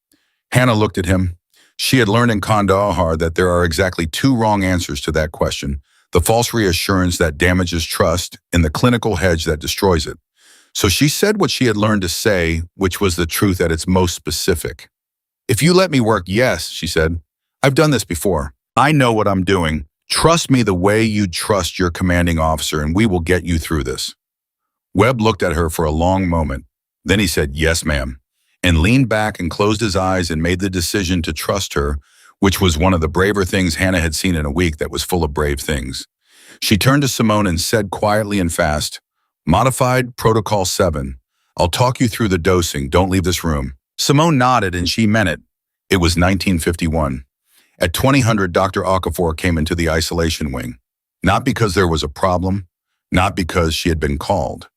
Hannah looked at him. She had learned in Kandahar that there are exactly 2 wrong answers to that question. The false reassurance that damages trust, and the clinical hedge that destroys it. So she said what she had learned to say, which was the truth at its most specific. If you let me work, yes, she said. I've done this before. I know what I'm doing. Trust me the way you trust your commanding officer, and we will get you through this. Webb looked at her for a long moment. Then he said, yes, ma'am, and leaned back and closed his eyes and made the decision to trust her, which was one of the braver things Hannah had seen in a week that was full of brave things. She turned to Simone and said quietly and fast, Modified Protocol 7. I'll talk you through the dosing. Don't leave this room. Simone nodded, and she meant it. It was 1951. At 2000, Dr. Okafor came into the isolation wing. Not because there was a problem, not because she had been called.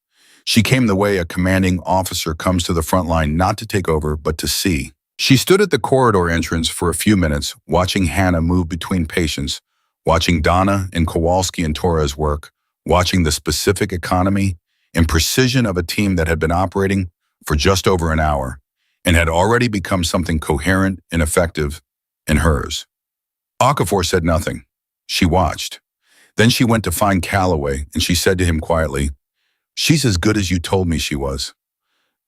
She came the way a commanding officer comes to the front line not to take over, but to see. She stood at the corridor entrance for a few minutes, watching Hannah move between patients, watching Donna and Kowalski and Torres work, watching the specific economy and precision of a team that had been operating for just over an hour and had already become something coherent and effective in hers. Okafor said nothing. She watched. Then she went to find Calloway, and she said to him quietly, She's as good as you told me she was.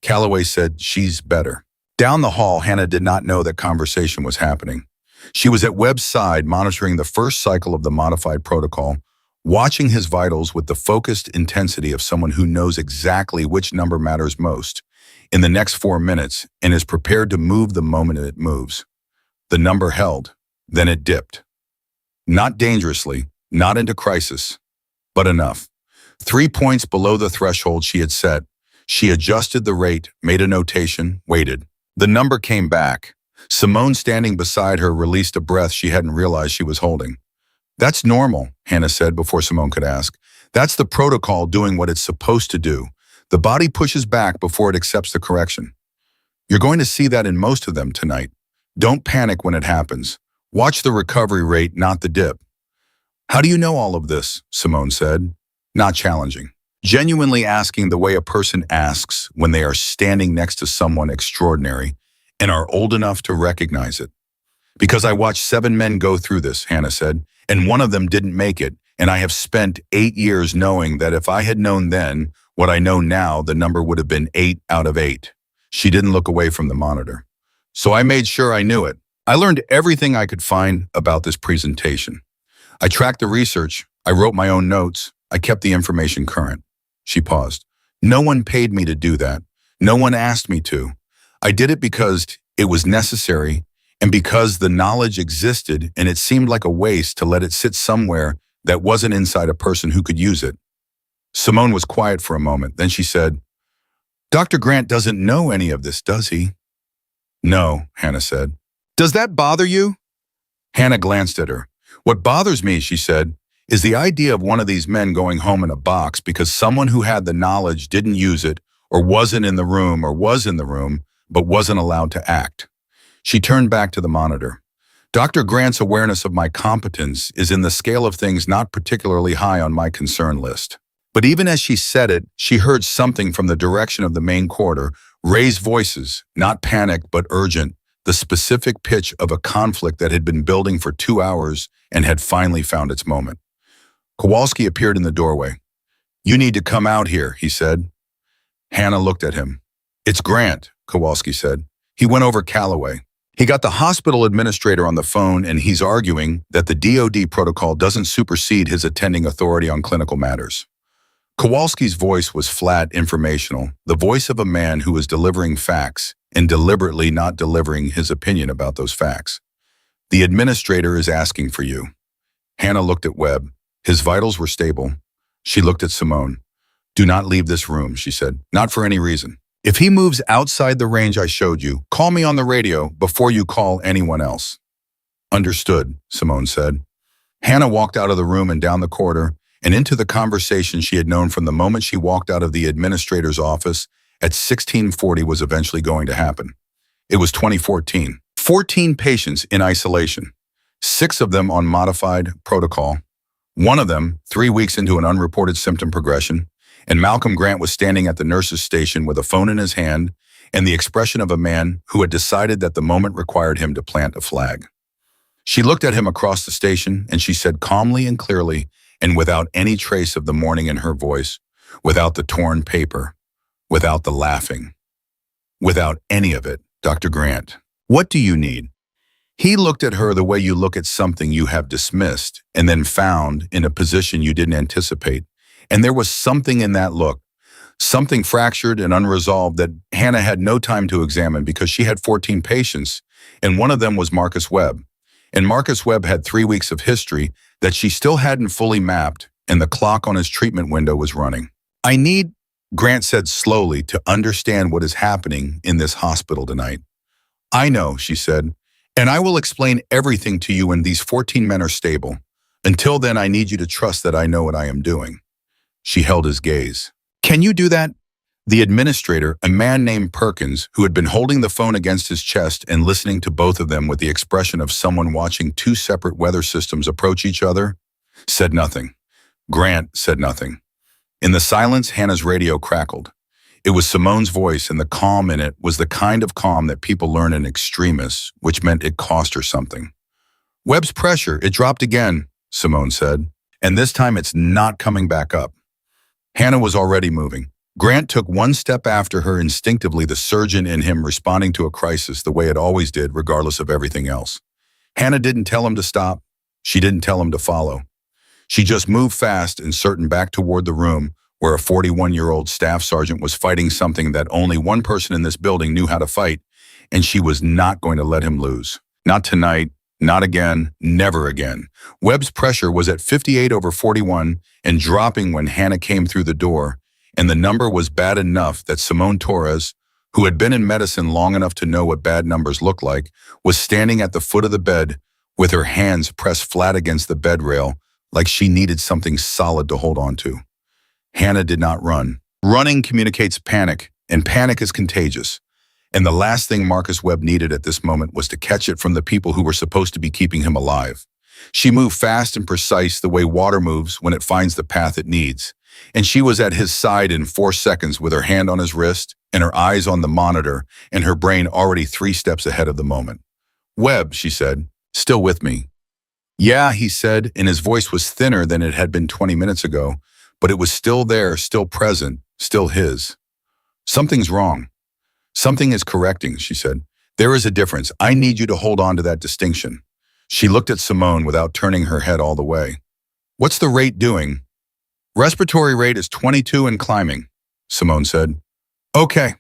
Calloway said, She's better. Down the hall, Hannah did not know that conversation was happening. She was at Webb's side, monitoring the first cycle of the modified protocol, watching his vitals with the focused intensity of someone who knows exactly which number matters most in the next 4 minutes and is prepared to move the moment it moves. The number held. Then it dipped. Not dangerously, not into crisis, but enough. 3 points below the threshold she had set. She adjusted the rate, made a notation, waited. The number came back. Simone, standing beside her, released a breath she hadn't realized she was holding. That's normal, Hannah said before Simone could ask. That's the protocol doing what it's supposed to do. The body pushes back before it accepts the correction. You're going to see that in most of them tonight. Don't panic when it happens. Watch the recovery rate, not the dip. How do you know all of this? Simone said, not challenging. Genuinely asking the way a person asks when they are standing next to someone extraordinary and are old enough to recognize it. Because I watched 7 men go through this, Hannah said, and one of them didn't make it, and I have spent 8 years knowing that if I had known then what I know now, the number would have been 8 out of 8. She didn't look away from the monitor. So I made sure I knew it. I learned everything I could find about this presentation. I tracked the research. I wrote my own notes. I kept the information current. She paused. No one paid me to do that. No one asked me to. I did it because it was necessary and because the knowledge existed and it seemed like a waste to let it sit somewhere that wasn't inside a person who could use it. Simone was quiet for a moment. Then she said, Dr. Grant doesn't know any of this, does he? No, Hannah said. Does that bother you? Hannah glanced at her. What bothers me, she said, is the idea of one of these men going home in a box because someone who had the knowledge didn't use it or wasn't in the room or was in the room but wasn't allowed to act. She turned back to the monitor. Dr. Grant's awareness of my competence is in the scale of things not particularly high on my concern list. But even as she said it, she heard something from the direction of the main corridor, raised voices, not panic but urgent, the specific pitch of a conflict that had been building for 2 hours and had finally found its moment. Kowalski appeared in the doorway. "You need to come out here," he said. Hannah looked at him. "It's Grant," Kowalski said. "He went over Calloway. He got the hospital administrator on the phone and he's arguing that the DOD protocol doesn't supersede his attending authority on clinical matters." Kowalski's voice was flat, informational, the voice of a man who was delivering facts and deliberately not delivering his opinion about those facts. "The administrator is asking for you." Hannah looked at Webb. His vitals were stable. She looked at Simone. "Do not leave this room," she said. "Not for any reason. If he moves outside the range I showed you, call me on the radio before you call anyone else." "Understood," Simone said. Hannah walked out of the room and down the corridor and into the conversation she had known from the moment she walked out of the administrator's office at 1640 was eventually going to happen. It was 2014. 14 patients in isolation. 6 of them on modified protocol. 1 of them 3 weeks into an unreported symptom progression, and Malcolm Grant was standing at the nurse's station with a phone in his hand and the expression of a man who had decided that the moment required him to plant a flag. She looked at him across the station and she said calmly and clearly, and without any trace of the mourning in her voice, without the torn paper, without the laughing, without any of it, "Dr. Grant, what do you need?" He looked at her the way you look at something you have dismissed and then found in a position you didn't anticipate. And there was something in that look, something fractured and unresolved that Hannah had no time to examine because she had 14 patients, and one of them was Marcus Webb. And Marcus Webb had 3 weeks of history that she still hadn't fully mapped, and the clock on his treatment window was running. "I need," Grant said slowly, "to understand what is happening in this hospital tonight." "I know," she said, "and I will explain everything to you when these 14 men are stable. Until then, I need you to trust that I know what I am doing." She held his gaze. "Can you do that?" The administrator, a man named Perkins, who had been holding the phone against his chest and listening to both of them with the expression of someone watching 2 separate weather systems approach each other, said nothing. Grant said nothing. In the silence, Hannah's radio crackled. It was Simone's voice, and the calm in it was the kind of calm that people learn in extremis, which meant it cost her something. "Webb's pressure, it dropped again," Simone said, "and this time it's not coming back up." Hannah was already moving. Grant took 1 step after her, instinctively, the surgeon in him responding to a crisis the way it always did, regardless of everything else. Hannah didn't tell him to stop. She didn't tell him to follow. She just moved fast and certain back toward the room where a 41-year-old staff sergeant was fighting something that only one person in this building knew how to fight, and she was not going to let him lose. Not tonight, not again, never again. Webb's pressure was at 58/41 and dropping when Hannah came through the door, and the number was bad enough that Simone Torres, who had been in medicine long enough to know what bad numbers look like, was standing at the foot of the bed with her hands pressed flat against the bed rail like she needed something solid to hold on to. Hannah did not run. Running communicates panic, and panic is contagious. And the last thing Marcus Webb needed at this moment was to catch it from the people who were supposed to be keeping him alive. She moved fast and precise the way water moves when it finds the path it needs. And she was at his side in 4 seconds with her hand on his wrist and her eyes on the monitor and her brain already 3 steps ahead of the moment. "Webb," she said, "still with me?" "Yeah," he said, and his voice was thinner than it had been 20 minutes ago, but it was still there, still present, still his. "Something's wrong." "Something is correcting," she said. "There is a difference. I need you to hold on to that distinction." She looked at Simone without turning her head all the way. "What's the rate doing?" "Respiratory rate is 22 and climbing," Simone said. "Okay."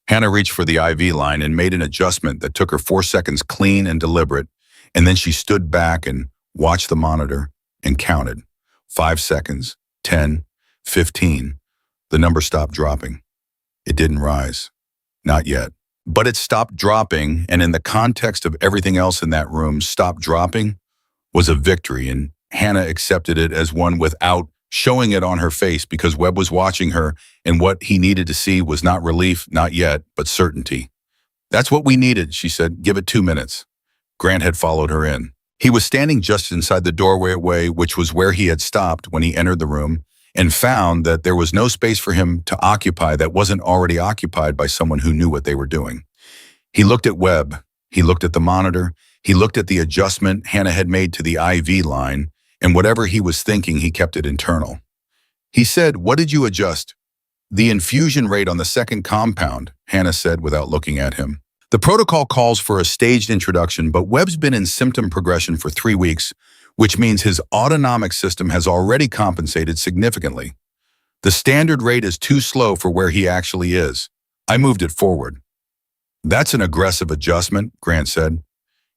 Hannah reached for the IV line and made an adjustment that took her 4 seconds, clean and deliberate, and then she stood back and watched the monitor and counted. 5 seconds, 10, 15. The number stopped dropping. It didn't rise. Not yet. But it stopped dropping, and in the context of everything else in that room, stop dropping was a victory, and Hannah accepted it as one without showing it on her face because Webb was watching her, and what he needed to see was not relief, not yet, but certainty. "That's what we needed," she said. "Give it 2 minutes." Grant had followed her in. He was standing just inside the doorway, which was where he had stopped when he entered the room, and found that there was no space for him to occupy that wasn't already occupied by someone who knew what they were doing. He looked at Webb. He looked at the monitor. He looked at the adjustment Hannah had made to the IV line, and whatever he was thinking, he kept it internal. He said, "What did you adjust?" "The infusion rate on the second compound," Hannah said without looking at him. "The protocol calls for a staged introduction, but Webb's been in symptom progression for 3 weeks, which means his autonomic system has already compensated significantly. The standard rate is too slow for where he actually is. I moved it forward." "That's an aggressive adjustment," Grant said.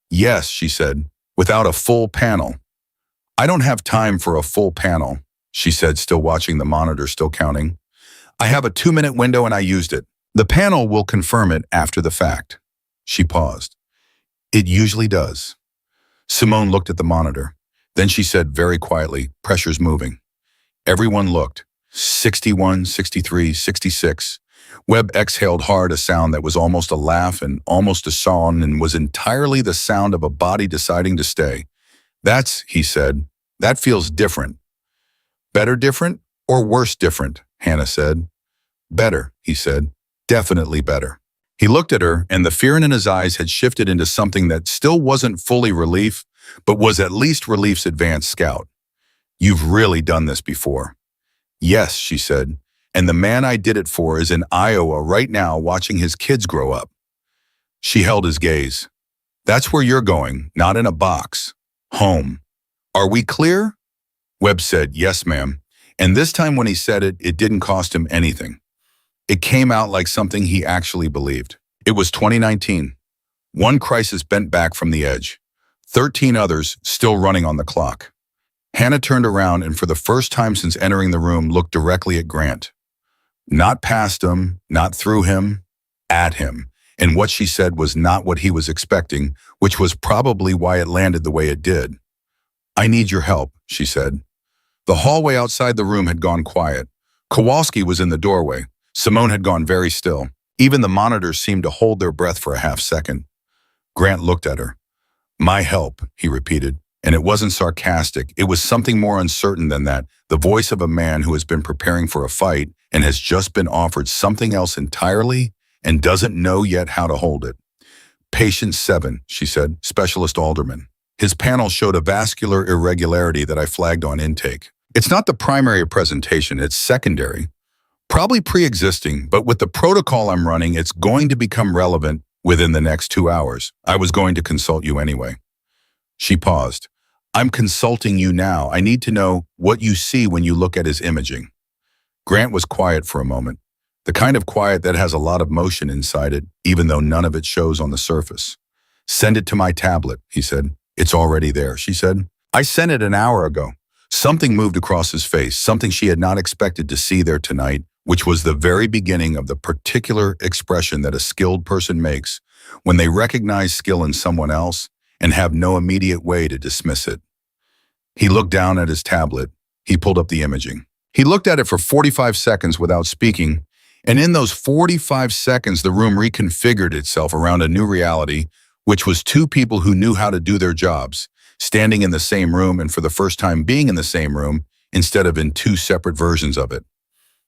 "Yes," she said, "without a full panel." "I don't have time for a full panel," she said, still watching the monitor, still counting. "I have a 2-minute window and I used it. The panel will confirm it after the fact." She paused. "It usually does." Simone looked at the monitor. Then she said very quietly, "Pressure's moving." Everyone looked. 61, 63, 66. Webb exhaled hard, a sound that was almost a laugh and almost a song and was entirely the sound of a body deciding to stay. "That's," he said, "that feels different." "Better different or worse different?" Hannah said. "Better," he said. "Definitely better." He looked at her, and the fear in his eyes had shifted into something that still wasn't fully relief, but was at least relief's advanced scout. "You've really done this before." "Yes," she said, "and the man I did it for is in Iowa right now watching his kids grow up." She held his gaze. "That's where you're going, not in a box. Home. Are we clear?" Webb said, "Yes, ma'am." And this time when he said it, it didn't cost him anything. It came out like something he actually believed. It was 2019. One crisis bent back from the edge. 13 others still running on the clock. Hannah turned around and for the first time since entering the room looked directly at Grant. Not past him, not through him, at him. And what she said was not what he was expecting, which was probably why it landed the way it did. "I need your help," she said. The hallway outside the room had gone quiet. Kowalski was in the doorway. Simone had gone very still. Even the monitors seemed to hold their breath for a half-second. Grant looked at her. "My help," he repeated. And it wasn't sarcastic. It was something more uncertain than that, the voice of a man who has been preparing for a fight and has just been offered something else entirely and doesn't know yet how to hold it. "Patient 7, she said, Specialist Alderman. His panel showed a vascular irregularity that I flagged on intake. It's not the primary presentation, it's secondary. Probably pre-existing, but with the protocol I'm running, it's going to become relevant within the next 2 hours. I was going to consult you anyway." She paused. "I'm consulting you now. I need to know what you see when you look at his imaging." Grant was quiet for a moment, the kind of quiet that has a lot of motion inside it, even though none of it shows on the surface. "Send it to my tablet," he said. "It's already there," she said. "I sent it an hour ago." Something moved across his face, something she had not expected to see there tonight, which was the very beginning of the particular expression that a skilled person makes when they recognize skill in someone else and have no immediate way to dismiss it. He looked down at his tablet. He pulled up the imaging. He looked at it for 45 seconds without speaking, and in those 45 seconds, the room reconfigured itself around a new reality, which was 2 people who knew how to do their jobs, standing in the same room and for the first time being in the same room instead of in 2 separate versions of it.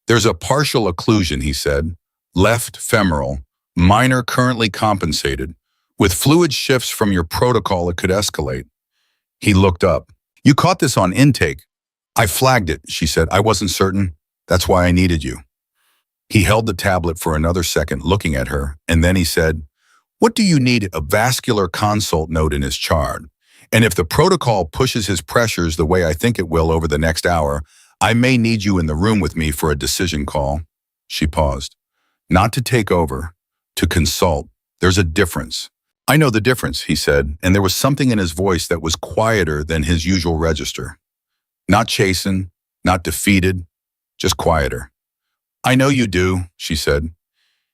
"There's a partial occlusion," he said. "Left femoral, minor currently compensated. With fluid shifts from your protocol, it could escalate." He looked up. "You caught this on intake." "I flagged it," she said. "I wasn't certain. That's why I needed you." He held the tablet for another second, looking at her, and then he said, "What do you need a vascular consult note in his chart? And if the protocol pushes his pressures the way I think it will over the next hour, I may need you in the room with me for a decision call." She paused. "Not to take over, to consult. There's a difference." "I know the difference," he said, and there was something in his voice that was quieter than his usual register. Not chastened, not defeated, just quieter. "I know you do," she said.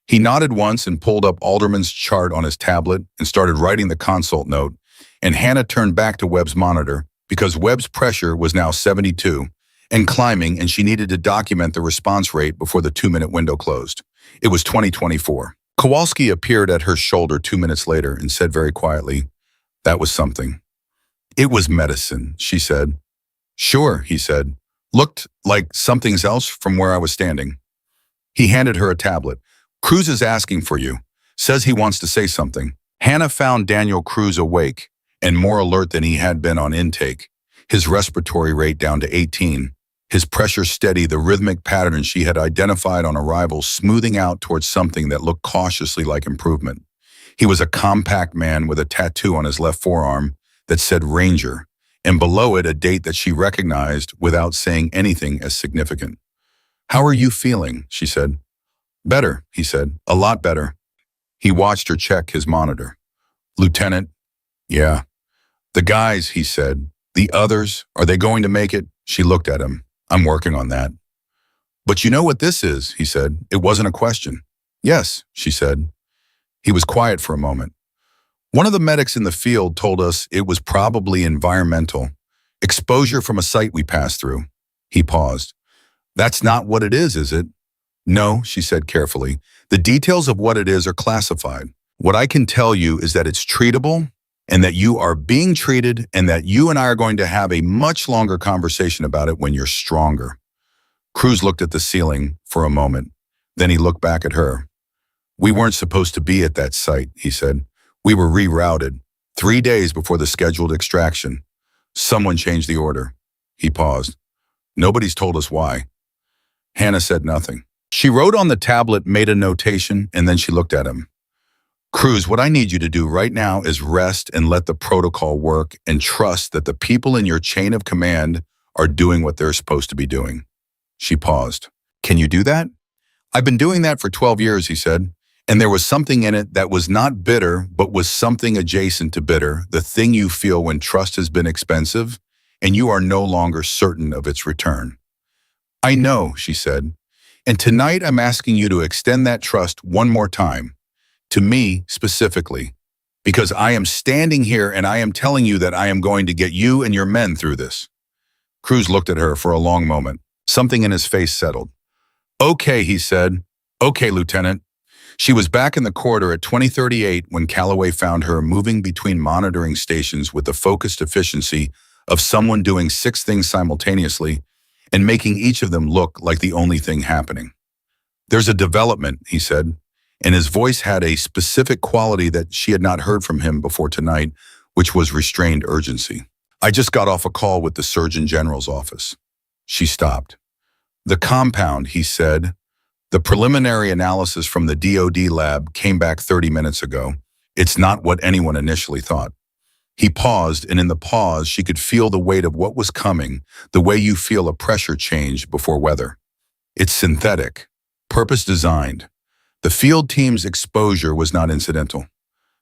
He nodded once and pulled up Alderman's chart on his tablet and started writing the consult note, and Hannah turned back to Webb's monitor because Webb's pressure was now 72 and climbing, and she needed to document the response rate before the 2-minute window closed. It was 2024. Kowalski appeared at her shoulder 2 minutes later and said very quietly, "That was something." "It was medicine," she said. "Sure," he said. Looked like something else from where I was standing. He handed her a tablet. Cruz is asking for you. Says he wants to say something. Hannah found Daniel Cruz awake and more alert than he had been on intake. His respiratory rate down to 18. His pressure steady, the rhythmic pattern she had identified on arrival smoothing out towards something that looked cautiously like improvement. He was a compact man with a tattoo on his left forearm that said Ranger, and below it a date that she recognized without saying anything as significant. "How are you feeling?" she said. "Better," he said. "A lot better." He watched her check his monitor. "Lieutenant, yeah." "The guys," he said. "The others, are they going to make it?" She looked at him. "I'm working on that." "But you know what this is," he said. It wasn't a question. "Yes," she said. He was quiet for a moment. "One of the medics in the field told us it was probably environmental. Exposure from a site we passed through." He paused. "That's not what it is it?" "No," she said carefully. "The details of what it is are classified. What I can tell you is that it's treatable, and that you are being treated, and that you and I are going to have a much longer conversation about it when you're stronger." Cruz looked at the ceiling for a moment. Then he looked back at her. "We weren't supposed to be at that site," he said. "We were rerouted 3 days before the scheduled extraction. Someone changed the order." He paused. "Nobody's told us why." Hannah said nothing. She wrote on the tablet, made a notation, and then she looked at him. "Cruz, what I need you to do right now is rest and let the protocol work and trust that the people in your chain of command are doing what they're supposed to be doing." She paused. "Can you do that?" "I've been doing that for 12 years, he said. "And there was something in it that was not bitter, but was something adjacent to bitter, the thing you feel when trust has been expensive and you are no longer certain of its return." "I know," she said. "And tonight I'm asking you to extend that trust one more time. To me, specifically. Because I am standing here and I am telling you that I am going to get you and your men through this." Cruz looked at her for a long moment. Something in his face settled. "Okay," he said. "Okay, Lieutenant." She was back in the corridor at 2038 when Calloway found her moving between monitoring stations with the focused efficiency of someone doing 6 things simultaneously and making each of them look like the only thing happening. "There's a development," he said, and his voice had a specific quality that she had not heard from him before tonight, which was restrained urgency. "I just got off a call with the Surgeon General's office." She stopped. "The compound," he said. "The preliminary analysis from the DoD lab came back 30 minutes ago. It's not what anyone initially thought." He paused, and in the pause, she could feel the weight of what was coming, the way you feel a pressure change before weather. "It's synthetic, purpose-designed." The field team's exposure was not incidental.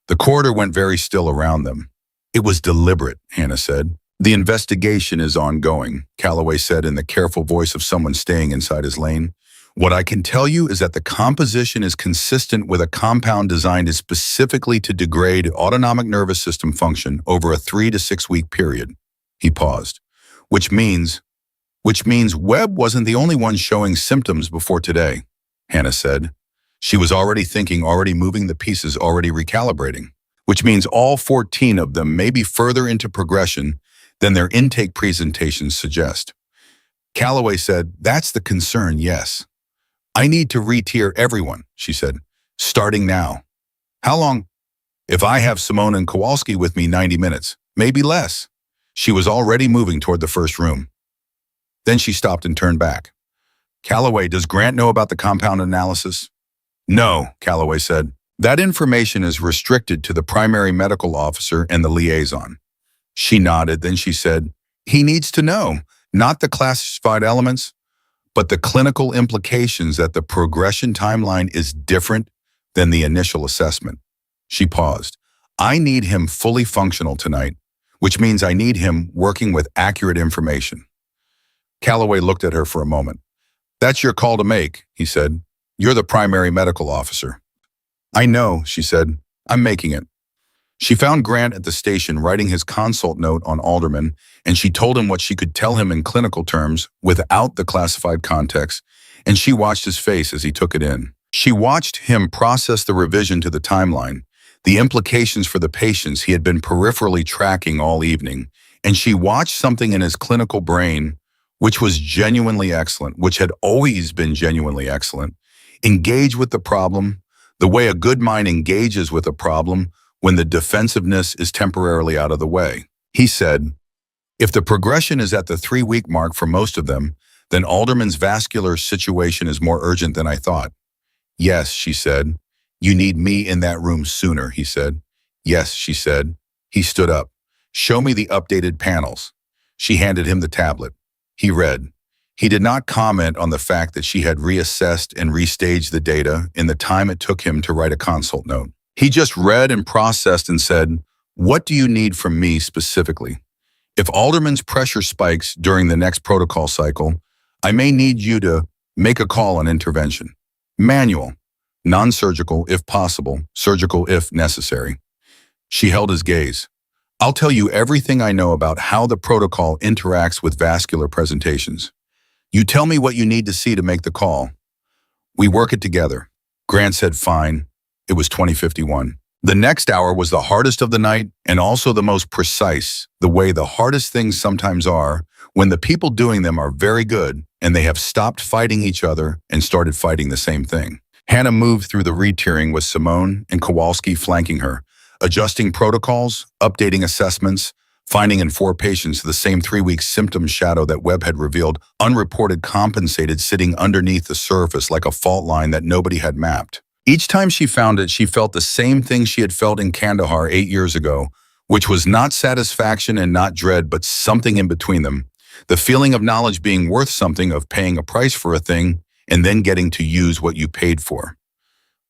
The corridor went very still around them. "It was deliberate," Hannah said. "The investigation is ongoing," Calloway said in the careful voice of someone staying inside his lane. "What I can tell you is that the composition is consistent with a compound designed specifically to degrade autonomic nervous system function over a 3 to 6 week period." He paused. Which means Webb wasn't the only one showing symptoms before today," Hannah said. She was already thinking, already moving the pieces, already recalibrating. "Which means all 14 of them may be further into progression than their intake presentations suggest." Calloway said, "That's the concern, yes." "I need to re-tier everyone," she said, "starting now." "How long?" "If I have Simone and Kowalski with me, 90 minutes, maybe less." She was already moving toward the first room. Then she stopped and turned back. "Calloway, does Grant know about the compound analysis?" "No," Calloway said. "That information is restricted to the primary medical officer and the liaison." She nodded, then she said, "He needs to know, not the classified elements, but the clinical implications that the progression timeline is different than the initial assessment." She paused. "I need him fully functional tonight, which means I need him working with accurate information." Calloway looked at her for a moment. "That's your call to make," he said. "You're the primary medical officer." "I know," she said. "I'm making it." She found Grant at the station writing his consult note on Alderman, and she told him what she could tell him in clinical terms without the classified context, and she watched his face as he took it in. She watched him process the revision to the timeline, the implications for the patients he had been peripherally tracking all evening, and she watched something in his clinical brain which was genuinely excellent, which had always been genuinely excellent. Engage with the problem the way a good mind engages with a problem when the defensiveness is temporarily out of the way. He said, if the progression is at the 3-week mark for most of them, then Alderman's vascular situation is more urgent than I thought. Yes, she said. You need me in that room sooner, he said. Yes, she said. He stood up. Show me the updated panels. She handed him the tablet. He read. He did not comment on the fact that she had reassessed and restaged the data in the time it took him to write a consult note. He just read and processed and said, what do you need from me specifically? If Alderman's pressure spikes during the next protocol cycle, I may need you to make a call on intervention. Manual, non-surgical if possible, surgical if necessary. She held his gaze. I'll tell you everything I know about how the protocol interacts with vascular presentations. You tell me what you need to see to make the call. We work it together. Grant said fine. It was 2051. The next hour was the hardest of the night and also the most precise, the way the hardest things sometimes are when the people doing them are very good and they have stopped fighting each other and started fighting the same thing. Hannah moved through the re-tiering with Simone and Kowalski flanking her, adjusting protocols, updating assessments, finding in 4 patients the same 3-week symptom shadow that Webb had revealed, unreported compensated sitting underneath the surface like a fault line that nobody had mapped. Each time she found it, she felt the same thing she had felt in Kandahar 8 years ago, which was not satisfaction and not dread, but something in between them. The feeling of knowledge being worth something, of paying a price for a thing, and then getting to use what you paid for.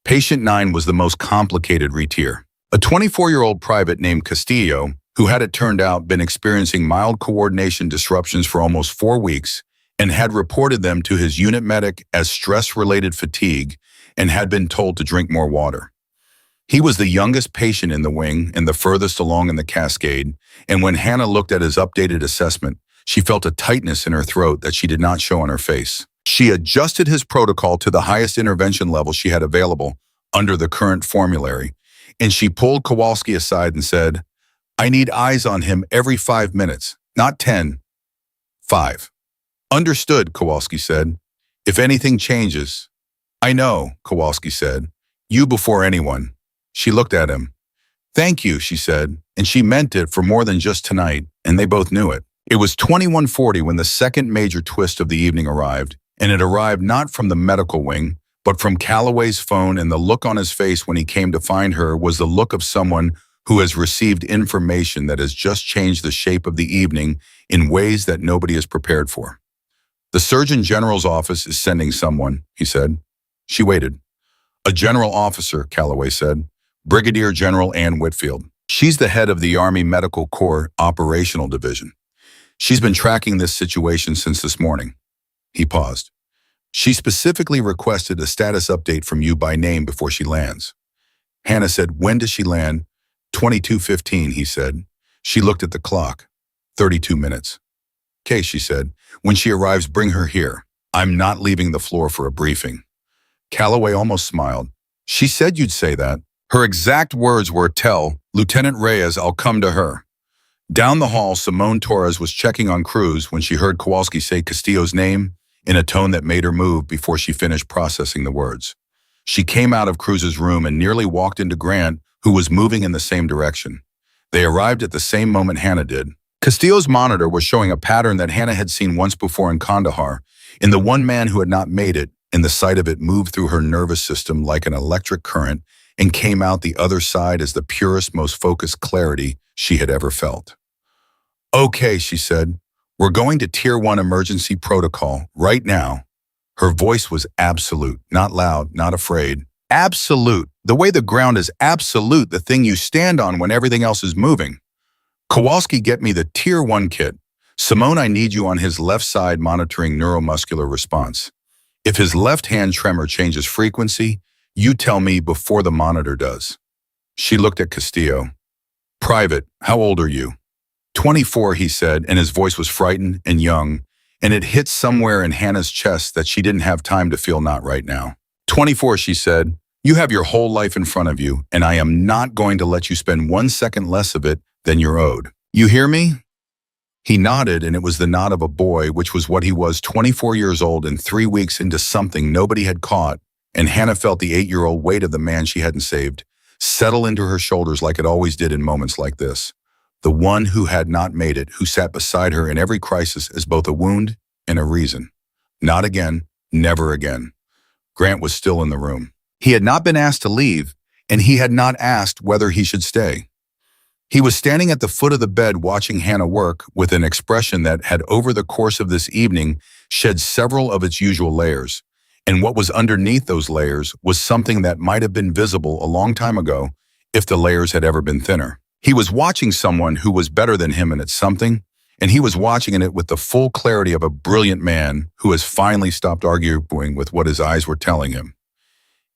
Patient 9 was the most complicated re-tier. A 24-year-old private named Castillo, who had it turned out been experiencing mild coordination disruptions for almost 4 weeks and had reported them to his unit medic as stress-related fatigue and had been told to drink more water. He was the youngest patient in the wing and the furthest along in the cascade, and when Hannah looked at his updated assessment, she felt a tightness in her throat that she did not show on her face. She adjusted his protocol to the highest intervention level she had available under the current formulary, and she pulled Kowalski aside and said, I need eyes on him every 5 minutes, not 10. 5. Understood, Kowalski said. If anything changes. I know, Kowalski said. You before anyone. She looked at him. Thank you, she said, and she meant it for more than just tonight, and they both knew it. It was 2140 when the second major twist of the evening arrived, and it arrived not from the medical wing, but from Calloway's phone, and the look on his face when he came to find her was the look of someone who has received information that has just changed the shape of the evening in ways that nobody is prepared for. The Surgeon General's office is sending someone, he said. She waited. A general officer, Calloway said. Brigadier General Ann Whitfield. She's the head of the Army Medical Corps Operational Division. She's been tracking this situation since this morning. He paused. She specifically requested a status update from you by name before she lands. Hannah said, when does she land? 22:15, he said. She looked at the clock. 32 minutes. Okay, she said. When she arrives, bring her here. I'm not leaving the floor for a briefing. Calloway almost smiled. She said you'd say that. Her exact words were, tell Lieutenant Reyes I'll come to her. Down the hall, Simone Torres was checking on Cruz when she heard Kowalski say Castillo's name in a tone that made her move before she finished processing the words. She came out of Cruz's room and nearly walked into Grant, who was moving in the same direction. They arrived at the same moment Hannah did. Castillo's monitor was showing a pattern that Hannah had seen once before in Kandahar, in the one man who had not made it, and the sight of it moved through her nervous system like an electric current and came out the other side as the purest, most focused clarity she had ever felt. Okay, she said, we're going to Tier 1 emergency protocol right now. Her voice was absolute, not loud, not afraid. Absolute, the way the ground is absolute, the thing you stand on when everything else is moving. Kowalski, get me the Tier 1 kit. Simone, I need you on his left side monitoring neuromuscular response. If his left hand tremor changes frequency, you tell me before the monitor does. She looked at Castillo. Private, how old are you? 24, he said, and his voice was frightened and young, and it hit somewhere in Hannah's chest that she didn't have time to feel not right now. 24, she said, you have your whole life in front of you, and I am not going to let you spend 1 second less of it than you're owed. You hear me? He nodded, and it was the nod of a boy, which was what he was, 24 years old and 3 weeks into something nobody had caught, and Hannah felt the 8-year-old weight of the man she hadn't saved settle into her shoulders like it always did in moments like this. The one who had not made it, who sat beside her in every crisis as both a wound and a reason. Not again, never again. Grant was still in the room. He had not been asked to leave, and he had not asked whether he should stay. He was standing at the foot of the bed watching Hannah work with an expression that had over the course of this evening shed several of its usual layers. And what was underneath those layers was something that might have been visible a long time ago if the layers had ever been thinner. He was watching someone who was better than him and at something, and he was watching it with the full clarity of a brilliant man who has finally stopped arguing with what his eyes were telling him.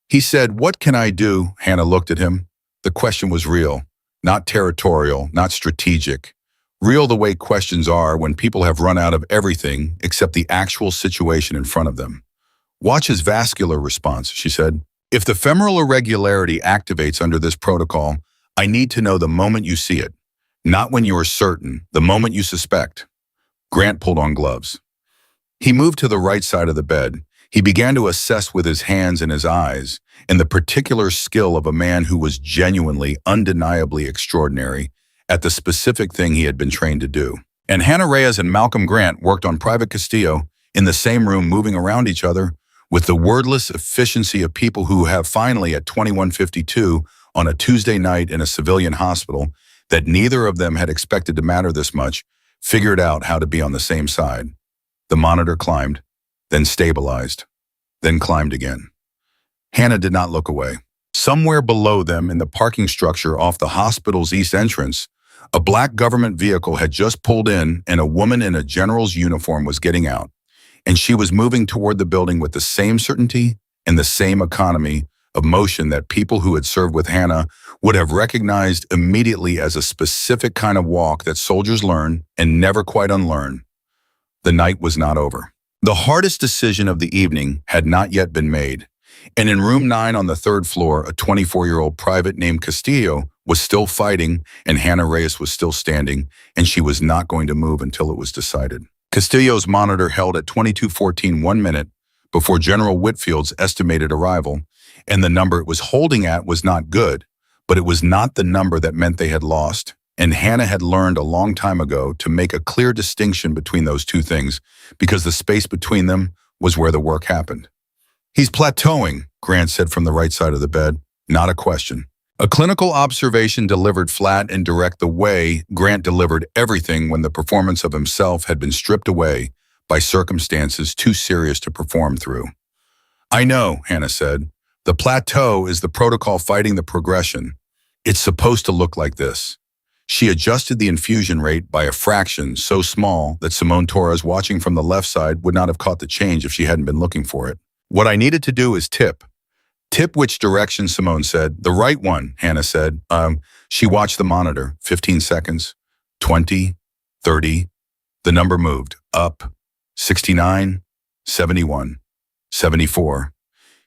He said, "What can I do?" Hannah looked at him. The question was real, not territorial, not strategic. Real the way questions are when people have run out of everything except the actual situation in front of them. "Watch his vascular response," she said. "If the femoral irregularity activates under this protocol, I need to know the moment you see it, not when you are certain, the moment you suspect." Grant pulled on gloves. He moved to the right side of the bed. He began to assess with his hands and his eyes, and the particular skill of a man who was genuinely, undeniably extraordinary at the specific thing he had been trained to do. And Hannah Reyes and Malcolm Grant worked on Private Castillo in the same room, moving around each other with the wordless efficiency of people who have finally, at 21:52 on a Tuesday night in a civilian hospital that neither of them had expected to matter this much, figured out how to be on the same side. The monitor climbed, then stabilized, then climbed again. Hannah did not look away. Somewhere below them in the parking structure off the hospital's east entrance, a black government vehicle had just pulled in and a woman in a general's uniform was getting out, and she was moving toward the building with the same certainty and the same economy of motion that people who had served with Hannah would have recognized immediately as a specific kind of walk that soldiers learn and never quite unlearn. The night was not over. The hardest decision of the evening had not yet been made, and in room 9 on the 3rd floor, a 24-year-old private named Castillo was still fighting, and Hannah Reyes was still standing, and she was not going to move until it was decided. Castillo's monitor held at 22:14 1 minute before General Whitfield's estimated arrival, and the number it was holding at was not good, but it was not the number that meant they had lost, and Hannah had learned a long time ago to make a clear distinction between those two things because the space between them was where the work happened. "He's plateauing," Grant said from the right side of the bed, not a question. A clinical observation delivered flat and direct the way Grant delivered everything when the performance of himself had been stripped away by circumstances too serious to perform through. "I know," Hannah said. "The plateau is the protocol fighting the progression. It's supposed to look like this." She adjusted the infusion rate by a fraction so small that Simone Torres, watching from the left side, would not have caught the change if she hadn't been looking for it. "What I needed to do is tip." "Tip which direction?" Simone said. "The right one," Hannah said. She watched the monitor. 15 seconds. 20. 30. The number moved. Up. 69. 71. 74.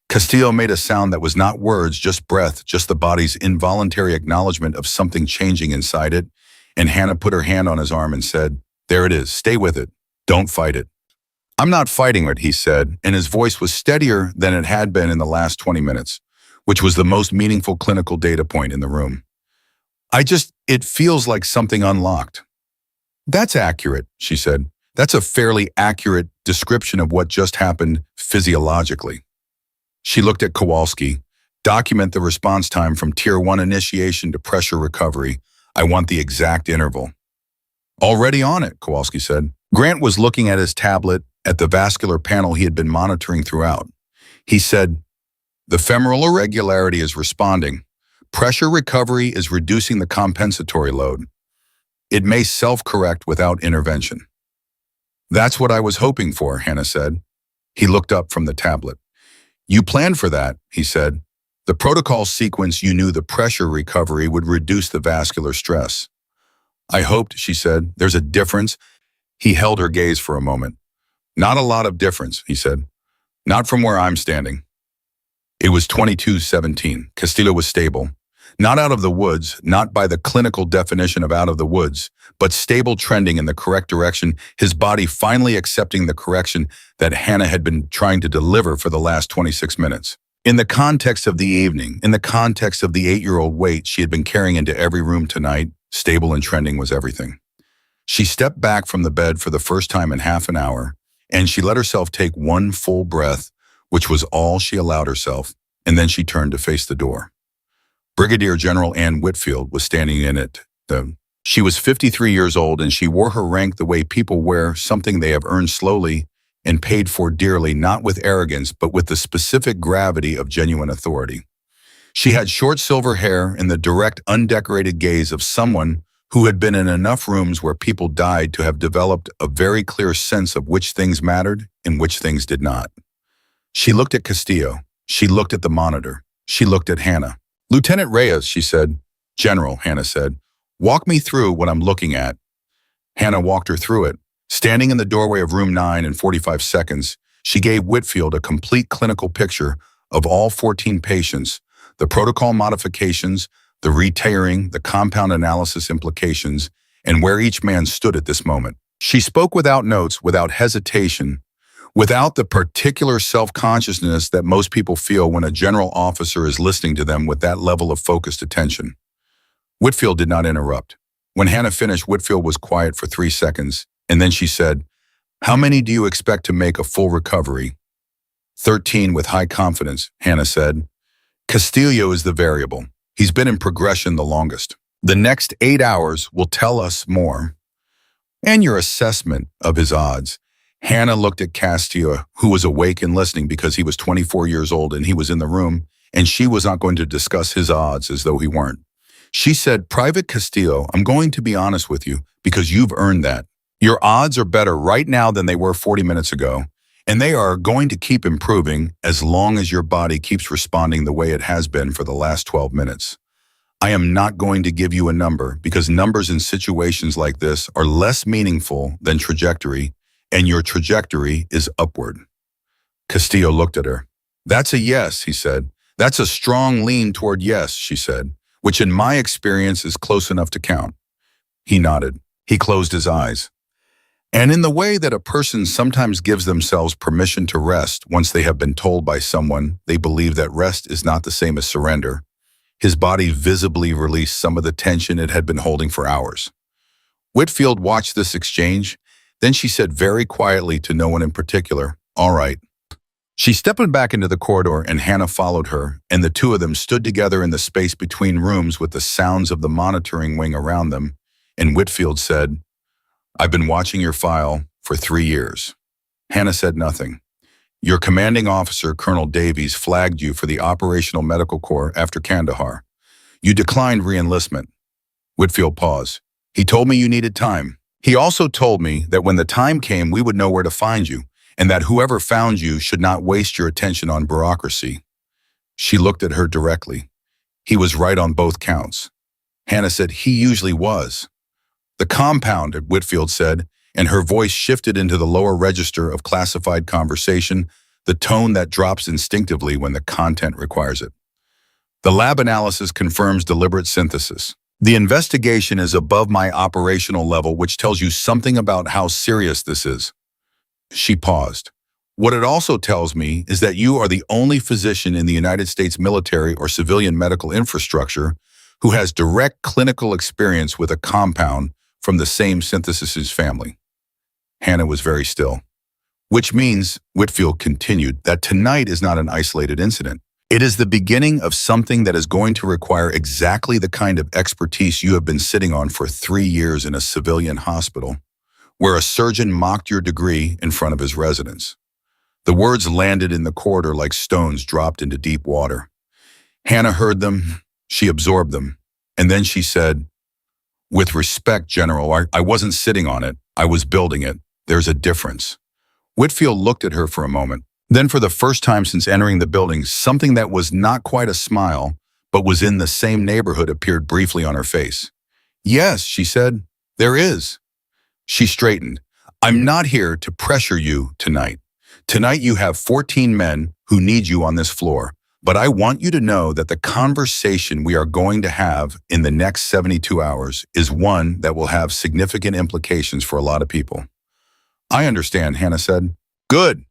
Castillo made a sound that was not words, just breath, just the body's involuntary acknowledgement of something changing inside it, and Hannah put her hand on his arm and said, "There it is. Stay with it. Don't fight it." "I'm not fighting it," he said, and his voice was steadier than it had been in the last 20 minutes, which was the most meaningful clinical data point in the room. It feels like something unlocked." "That's accurate," she said. "That's a fairly accurate description of what just happened physiologically." She looked at Kowalski. "Document the response time from Tier 1 initiation to pressure recovery. I want the exact interval." "Already on it," Kowalski said. Grant was looking at his tablet at the vascular panel he had been monitoring throughout. He said, "The femoral irregularity is responding. Pressure recovery is reducing the compensatory load. It may self-correct without intervention." "That's what I was hoping for," Hannah said. He looked up from the tablet. "You planned for that," he said. "The protocol sequence, you knew the pressure recovery would reduce the vascular stress." "I hoped," she said. "There's a difference." He held her gaze for a moment. "Not a lot of difference," he said. "Not from where I'm standing." It was 22:17. Castillo was stable. Not out of the woods, not by the clinical definition of out of the woods, but stable trending in the correct direction, his body finally accepting the correction that Hannah had been trying to deliver for the last 26 minutes. In the context of the evening, in the context of the 8-year-old weight she had been carrying into every room tonight, stable and trending was everything. She stepped back from the bed for the first time in half an hour, and she let herself take one full breath, which was all she allowed herself, and then she turned to face the door. Brigadier General Ann Whitfield was standing in it. She was 53 years old, and she wore her rank the way people wear something they have earned slowly and paid for dearly, not with arrogance, but with the specific gravity of genuine authority. She had short silver hair and the direct, undecorated gaze of someone who had been in enough rooms where people died to have developed a very clear sense of which things mattered and which things did not. She looked at Castillo. She looked at the monitor. She looked at Hannah. "Lieutenant Reyes," she said. "General," Hannah said. "Walk me through what I'm looking at." Hannah walked her through it. Standing in the doorway of room 9 in 45 seconds, she gave Whitfield a complete clinical picture of all 14 patients, the protocol modifications, the retiring, the compound analysis implications, and where each man stood at this moment. She spoke without notes, without hesitation, without the particular self-consciousness that most people feel when a general officer is listening to them with that level of focused attention. Whitfield did not interrupt. When Hannah finished, Whitfield was quiet for 3 seconds, and then she said, "How many do you expect to make a full recovery?" 13 with high confidence, Hannah said. "Castillo is the variable. He's been in progression the longest. The next 8 hours will tell us more." "And your assessment of his odds." Hannah looked at Castillo, who was awake and listening because he was 24 years old and he was in the room, and she was not going to discuss his odds as though he weren't. She said, "Private Castillo, I'm going to be honest with you because you've earned that. Your odds are better right now than they were 40 minutes ago, and they are going to keep improving as long as your body keeps responding the way it has been for the last 12 minutes. I am not going to give you a number because numbers in situations like this are less meaningful than trajectory, and your trajectory is upward." Castillo looked at her. "That's a yes," he said. "That's a strong lean toward yes," she said, "which in my experience is close enough to count." He nodded. He closed his eyes. And in the way that a person sometimes gives themselves permission to rest once they have been told by someone they believe that rest is not the same as surrender, his body visibly released some of the tension it had been holding for hours. Whitfield watched this exchange. Then she said very quietly to no one in particular, "All right." She stepped back into the corridor and Hannah followed her, and the two of them stood together in the space between rooms with the sounds of the monitoring wing around them, and Whitfield said, "I've been watching your file for 3 years." Hannah said nothing. "Your commanding officer, Colonel Davies, flagged you for the Operational Medical Corps after Kandahar. You declined re-enlistment." Whitfield paused. "He told me you needed time. He also told me that when the time came, we would know where to find you, and that whoever found you should not waste your attention on bureaucracy." She looked at her directly. "He was right on both counts." Hannah said, "He usually was." "The compound," Whitfield said, and her voice shifted into the lower register of classified conversation, the tone that drops instinctively when the content requires it. "The lab analysis confirms deliberate synthesis. The investigation is above my operational level, which tells you something about how serious this is." She paused. "What it also tells me is that you are the only physician in the United States military or civilian medical infrastructure who has direct clinical experience with a compound from the same synthesis's family." Hannah was very still. "Which means," Whitfield continued, "that tonight is not an isolated incident. It is the beginning of something that is going to require exactly the kind of expertise you have been sitting on for 3 years in a civilian hospital, where a surgeon mocked your degree in front of his residents." The words landed in the corridor like stones dropped into deep water. Hannah heard them, she absorbed them, and then she said, "With respect, General, I wasn't sitting on it, I was building it. There's a difference." Whitfield looked at her for a moment. Then for the first time since entering the building, something that was not quite a smile, but was in the same neighborhood appeared briefly on her face. "Yes," she said, "there is." She straightened. "I'm not here to pressure you tonight. Tonight you have 14 men who need you on this floor, But I want you to know that the conversation we are going to have in the next 72 hours is one that will have significant implications for a lot of people. I understand, Hannah said. Good.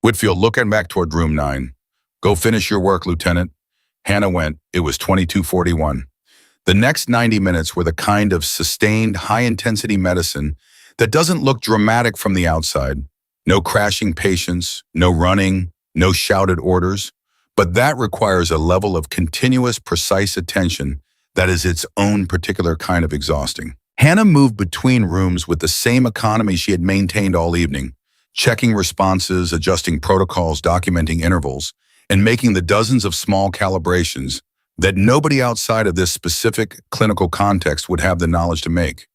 Whitfield looking back toward room 9. Go finish your work, Lieutenant. Hannah went. It was 22:41. The next 90 minutes were the kind of sustained, high-intensity medicine that doesn't look dramatic from the outside. No crashing patients, no running, no shouted orders. But that requires a level of continuous, precise attention that is its own particular kind of exhausting. Hannah moved between rooms with the same economy she had maintained all evening, checking responses, adjusting protocols, documenting intervals, and making the dozens of small calibrations that nobody outside of this specific clinical context would have the knowledge to make.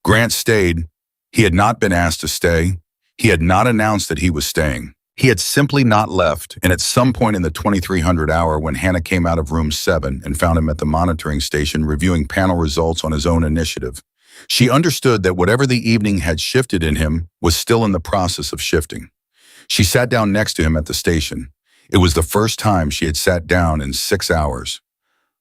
Grant stayed. He had not been asked to stay. He had not announced that he was staying. He had simply not left, and at some point in the 2300 hour when Hannah came out of room 7 and found him at the monitoring station reviewing panel results on his own initiative, she understood that whatever the evening had shifted in him was still in the process of shifting. She sat down next to him at the station. It was the first time she had sat down in 6 hours.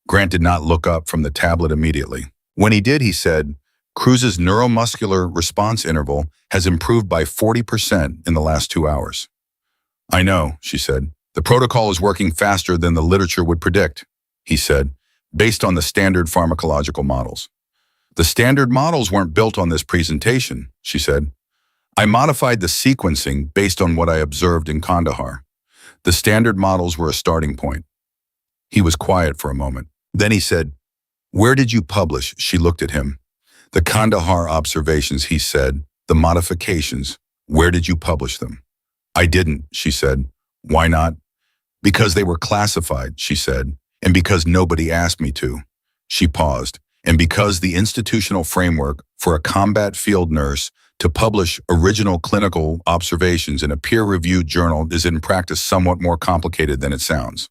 Grant did not look up from the tablet immediately. When he did, he said, Cruz's neuromuscular response interval has improved by 40% in the last 2 hours. I know, she said. The protocol is working faster than the literature would predict, he said, based on the standard pharmacological models. The standard models weren't built on this presentation, she said. I modified the sequencing based on what I observed in Kandahar. The standard models were a starting point. He was quiet for a moment. Then he said, Where did you publish? She looked at him. The Kandahar observations, he said, the modifications. Where did you publish them? I didn't, she said. Why not? Because they were classified, she said, and because nobody asked me to. She paused, and because the institutional framework for a combat field nurse to publish original clinical observations in a peer-reviewed journal is in practice somewhat more complicated than it sounds.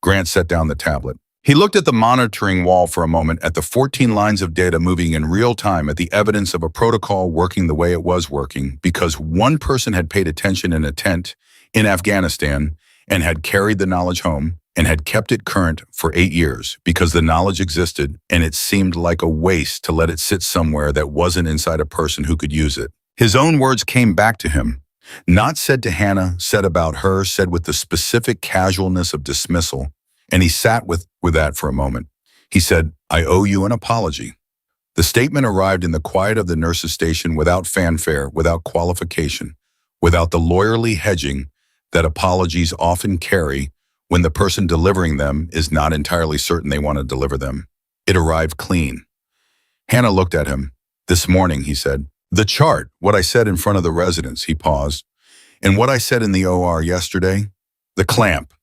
Grant set down the tablet. He looked at the monitoring wall for a moment, at the 14 lines of data moving in real time, at the evidence of a protocol working the way it was working, because one person had paid attention in a tent in Afghanistan and had carried the knowledge home and had kept it current for 8 years because the knowledge existed and it seemed like a waste to let it sit somewhere that wasn't inside a person who could use it. His own words came back to him, not said to Hannah, said about her, said with the specific casualness of dismissal. And he sat with that for a moment. He said, I owe you an apology. The statement arrived in the quiet of the nurse's station without fanfare, without qualification, without the lawyerly hedging that apologies often carry when the person delivering them is not entirely certain they want to deliver them. It arrived clean. Hannah looked at him. This morning, he said. The chart, what I said in front of the residents, he paused. And what I said in the OR yesterday, the clamp,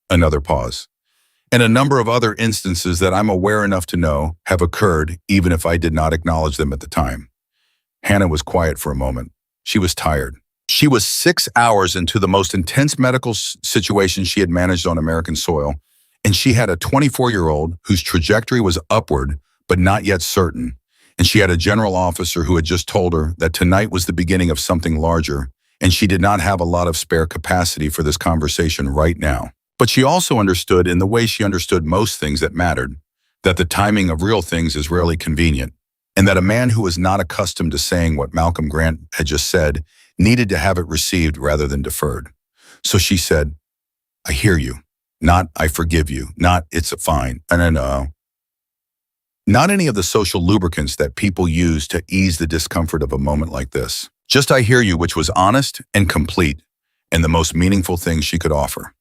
another pause. And a number of other instances that I'm aware enough to know have occurred, even if I did not acknowledge them at the time. Hannah was quiet for a moment. She was tired. She was 6 hours into the most intense medical situation she had managed on American soil, and she had a 24-year-old whose trajectory was upward, but not yet certain. And she had a general officer who had just told her that tonight was the beginning of something larger, and she did not have a lot of spare capacity for this conversation right now. But she also understood, in the way she understood most things that mattered, that the timing of real things is rarely convenient, and that a man who was not accustomed to saying what Malcolm Grant had just said needed to have it received rather than deferred. So she said, I hear you. Not, I forgive you. Not, it's a fine. No. Not any of the social lubricants that people use to ease the discomfort of a moment like this. Just I hear you, which was honest and complete, and the most meaningful thing she could offer.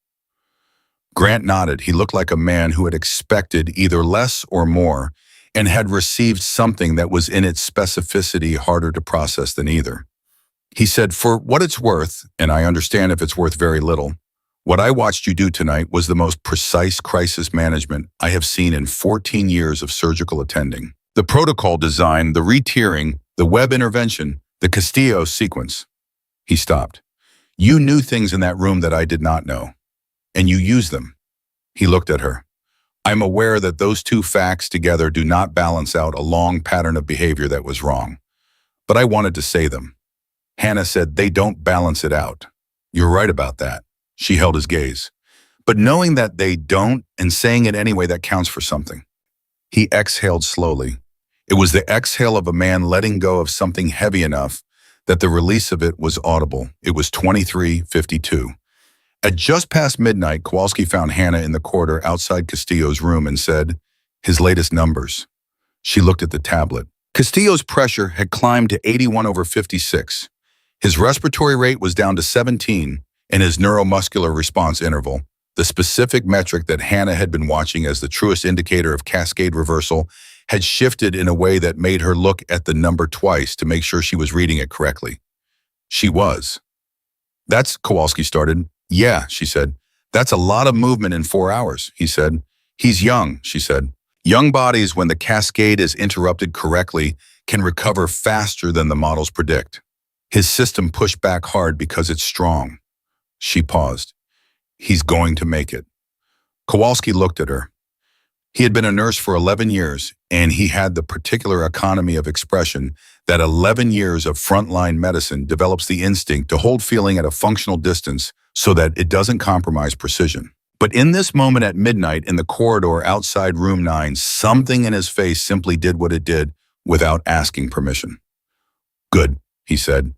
Grant nodded. He looked like a man who had expected either less or more and had received something that was in its specificity harder to process than either. He said, for what it's worth, and I understand if it's worth very little, what I watched you do tonight was the most precise crisis management I have seen in 14 years of surgical attending. The protocol design, the retiering, the web intervention, the Castillo sequence. He stopped. You knew things in that room that I did not know. And you use them. He looked at her. I'm aware that those two facts together do not balance out a long pattern of behavior that was wrong. But I wanted to say them. Hannah said they don't balance it out. You're right about that. She held his gaze. but knowing that they don't and saying it anyway, that counts for something. He exhaled slowly. It was the exhale of a man letting go of something heavy enough that the release of it was audible. It was 23:52. At just past midnight, Kowalski found Hannah in the corridor outside Castillo's room and said, "His latest numbers." She looked at the tablet. Castillo's pressure had climbed to 81/56. His respiratory rate was down to 17, and his neuromuscular response interval, the specific metric that Hannah had been watching as the truest indicator of cascade reversal, had shifted in a way that made her look at the number twice to make sure she was reading it correctly. She was. "That's," Kowalski started. "Yeah," she said. "That's a lot of movement in 4 hours," he said. "He's young," she said. "Young bodies, when the cascade is interrupted correctly, can recover faster than the models predict. His system pushed back hard because it's strong." She paused. "He's going to make it." Kowalski looked at her. He had been a nurse for 11 years, and he had the particular economy of expression that 11 years of frontline medicine develops the instinct to hold feeling at a functional distance so that it doesn't compromise precision. But in this moment at midnight in the corridor outside room 9, something in his face simply did what it did without asking permission. "Good," he said.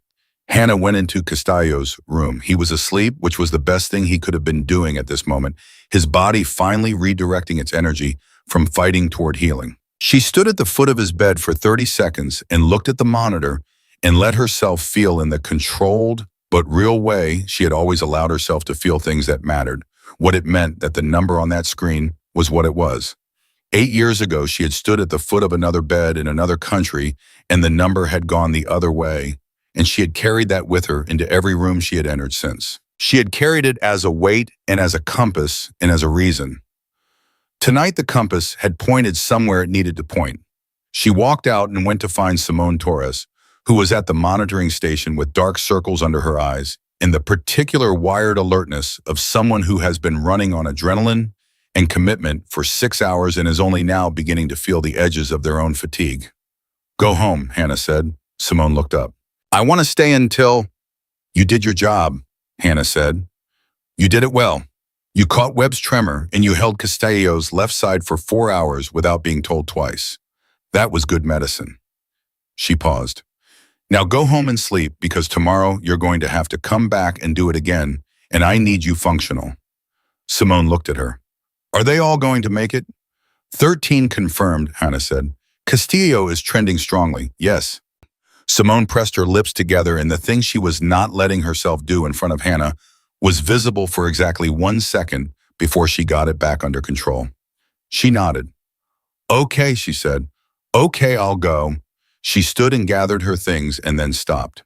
Hannah went into Castillo's room. He was asleep, which was the best thing he could have been doing at this moment, his body finally redirecting its energy from fighting toward healing. She stood at the foot of his bed for 30 seconds and looked at the monitor and let herself feel in the controlled but real way she had always allowed herself to feel things that mattered, what it meant that the number on that screen was what it was. 8 years ago, she had stood at the foot of another bed in another country, and the number had gone the other way, and she had carried that with her into every room she had entered since. She had carried it as a weight and as a compass and as a reason. Tonight, the compass had pointed somewhere it needed to point. She walked out and went to find Simone Torres, who was at the monitoring station with dark circles under her eyes and the particular wired alertness of someone who has been running on adrenaline and commitment for 6 hours and is only now beginning to feel the edges of their own fatigue. "Go home," Hannah said. Simone looked up. "I want to stay until—" "You did your job," Hannah said. "You did it well. You caught Webb's tremor and you held Castillo's left side for 4 hours without being told twice. That was good medicine." She paused. "Now go home and sleep because tomorrow you're going to have to come back and do it again, and I need you functional." Simone looked at her. "Are they all going to make it?" 13 confirmed, Hannah said. "Castillo is trending strongly, yes." Simone pressed her lips together, and the thing she was not letting herself do in front of Hannah was visible for exactly 1 second before she got it back under control. She nodded. "Okay," she said. "Okay, I'll go." She stood and gathered her things and then stopped.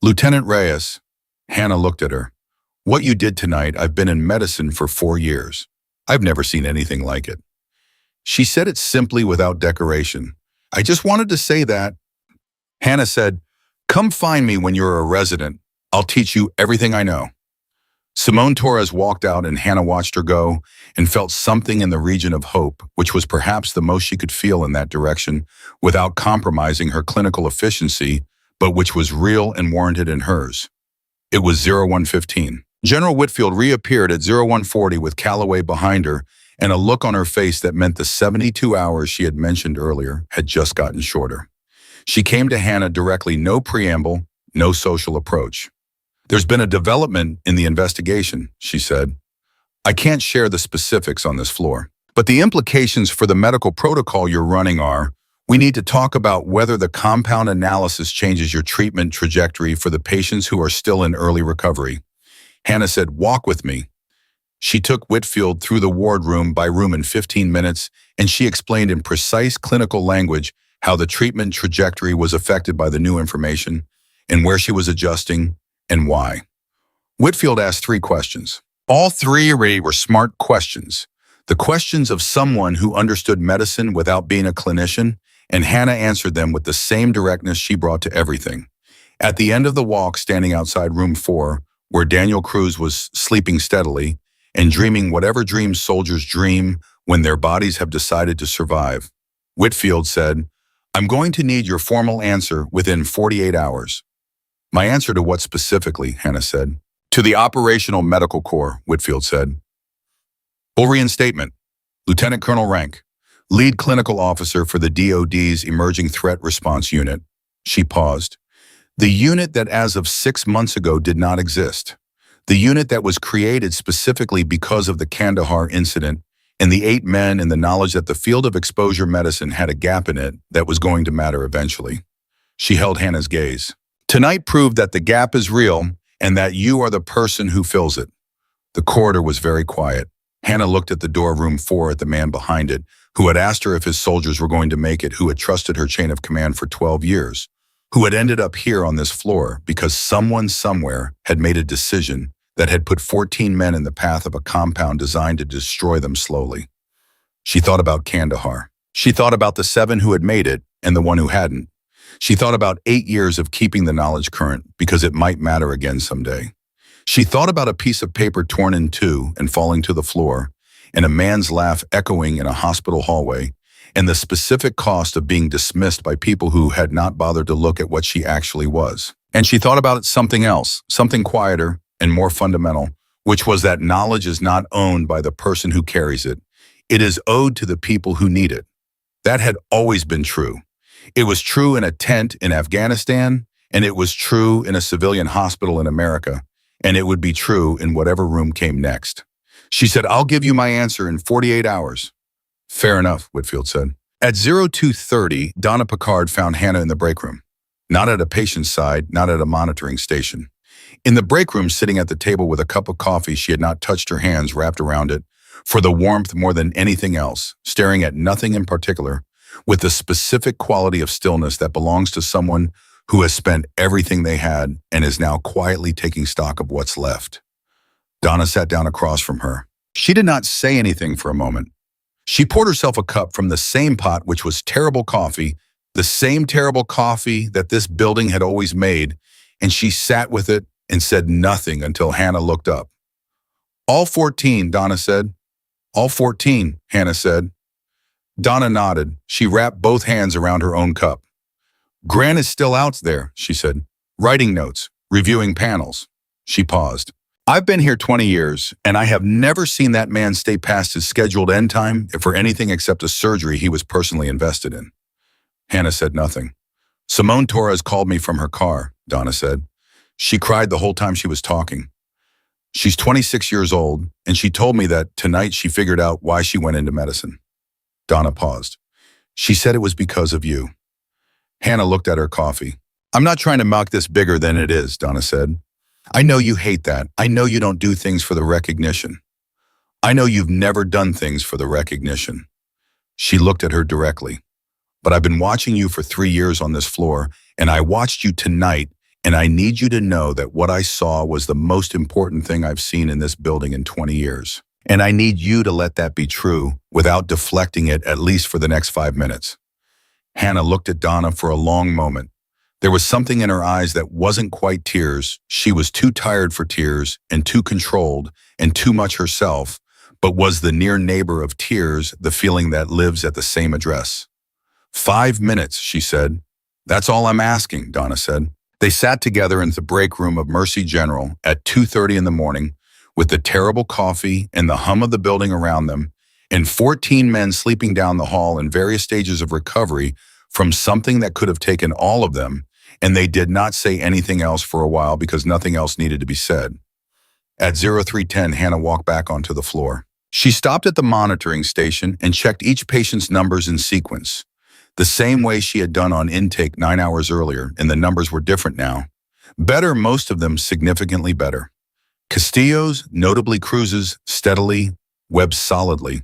"Lieutenant Reyes," Hannah looked at her. "What you did tonight, I've been in medicine for 4 years. I've never seen anything like it." She said it simply without decoration. "I just wanted to say that." Hannah said, "Come find me when you're a resident. I'll teach you everything I know." Simone Torres walked out and Hannah watched her go and felt something in the region of hope, which was perhaps the most she could feel in that direction without compromising her clinical efficiency, but which was real and warranted in hers. It was 01:15. General Whitfield reappeared at 01:40 with Calloway behind her and a look on her face that meant the 72 hours she had mentioned earlier had just gotten shorter. She came to Hannah directly, no preamble, no social approach. "There's been a development in the investigation," she said. "I can't share the specifics on this floor, but the implications for the medical protocol you're running are, we need to talk about whether the compound analysis changes your treatment trajectory for the patients who are still in early recovery." Hannah said, "Walk with me." She took Whitfield through the ward room by room in 15 minutes, and she explained in precise clinical language how the treatment trajectory was affected by the new information and where she was adjusting and why. Whitfield asked 3 questions. All 3 were smart questions. The questions of someone who understood medicine without being a clinician, and Hannah answered them with the same directness she brought to everything. At the end of the walk, standing outside room 4, where Daniel Cruz was sleeping steadily and dreaming whatever dreams soldiers dream when their bodies have decided to survive, Whitfield said, "I'm going to need your formal answer within 48 hours. "My answer to what specifically?" Hannah said. "To the Operational Medical Corps," Whitfield said. Full reinstatement. Lieutenant Colonel rank. Lead clinical officer for the DoD's Emerging Threat Response Unit. She paused. The unit that as of 6 months ago did not exist. The unit that was created specifically because of the Kandahar incident and the 8 men and the knowledge that the field of exposure medicine had a gap in it that was going to matter eventually. She held Hannah's gaze. Tonight proved that the gap is real and that you are the person who fills it. The corridor was very quiet. Hannah looked at the door of room 4 at the man behind it, who had asked her if his soldiers were going to make it, who had trusted her chain of command for 12 years, who had ended up here on this floor because someone somewhere had made a decision that had put 14 men in the path of a compound designed to destroy them slowly. She thought about Kandahar. She thought about the 7 who had made it and the one who hadn't. She thought about 8 years of keeping the knowledge current because it might matter again someday. She thought about a piece of paper torn in two and falling to the floor, and a man's laugh echoing in a hospital hallway, and the specific cost of being dismissed by people who had not bothered to look at what she actually was. And she thought about something else, something quieter and more fundamental, which was that knowledge is not owned by the person who carries it. It is owed to the people who need it. That had always been true. It was true in a tent in Afghanistan, and it was true in a civilian hospital in America, and it would be true in whatever room came next. She said, "I'll give you my answer in 48 hours. Fair enough, Whitfield said. At 02:30, Donna Pickard found Hannah in the break room. Not at a patient's side, not at a monitoring station. In the break room, sitting at the table with a cup of coffee, she had not touched her hands wrapped around it, for the warmth more than anything else, staring at nothing in particular, with the specific quality of stillness that belongs to someone who has spent everything they had and is now quietly taking stock of what's left. Donna sat down across from her. She did not say anything for a moment. She poured herself a cup from the same pot, which was terrible coffee, the same terrible coffee that this building had always made, and she sat with it and said nothing until Hannah looked up. "All 14, Donna said. "All 14, Hannah said. Donna nodded. She wrapped both hands around her own cup. "Grant is still out there," she said, "writing notes, reviewing panels." She paused. "I've been here 20 years, and I have never seen that man stay past his scheduled end time for anything except a surgery he was personally invested in." Hannah said nothing. "Simone Torres called me from her car," Donna said. "She cried the whole time she was talking. She's 26 years old, and she told me that tonight she figured out why she went into medicine." Donna paused. "She said it was because of you." Hannah looked at her coffee. "I'm not trying to make this bigger than it is," Donna said. "I know you hate that. I know you don't do things for the recognition. I know you've never done things for the recognition." She looked at her directly. "But I've been watching you for 3 years on this floor, and I watched you tonight, and I need you to know that what I saw was the most important thing I've seen in this building in 20 years. And I need you to let that be true without deflecting it, at least for the next 5 minutes." Hannah looked at Donna for a long moment. There was something in her eyes that wasn't quite tears. She was too tired for tears and too controlled and too much herself, but was the near neighbor of tears, the feeling that lives at the same address. 5 minutes, she said. "That's all I'm asking," Donna said. They sat together in the break room of Mercy General at 2:30 in the morning, with the terrible coffee and the hum of the building around them, and 14 men sleeping down the hall in various stages of recovery from something that could have taken all of them, and they did not say anything else for a while because nothing else needed to be said. At 03:10, Hannah walked back onto the floor. She stopped at the monitoring station and checked each patient's numbers in sequence, the same way she had done on intake 9 hours earlier, and the numbers were different now. Better, most of them significantly better. Castillo's, notably Cruz's, steadily, Webb's solidly.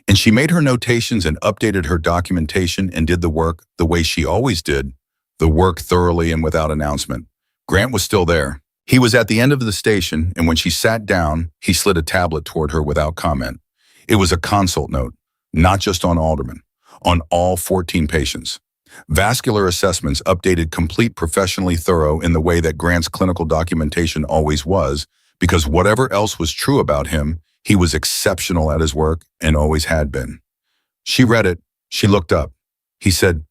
And she made her notations and updated her documentation and did the work the way she always did, the work thoroughly and without announcement. Grant was still there. He was at the end of the station, and when she sat down, he slid a tablet toward her without comment. It was a consult note, not just on Alderman, on all 14 patients. Vascular assessments updated, complete, professionally thorough in the way that Grant's clinical documentation always was, because whatever else was true about him, he was exceptional at his work and always had been. She read it. She looked up. He said,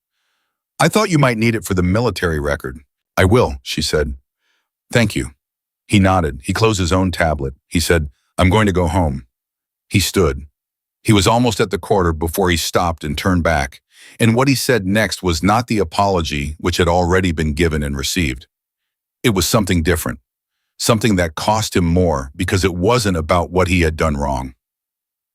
"I thought you might need it for the military record." "I will," she said. "Thank you." He nodded. He closed his own tablet. He said, "I'm going to go home." He stood. He was almost at the corner before he stopped and turned back, and what he said next was not the apology which had already been given and received. It was something different, something that cost him more because it wasn't about what he had done wrong.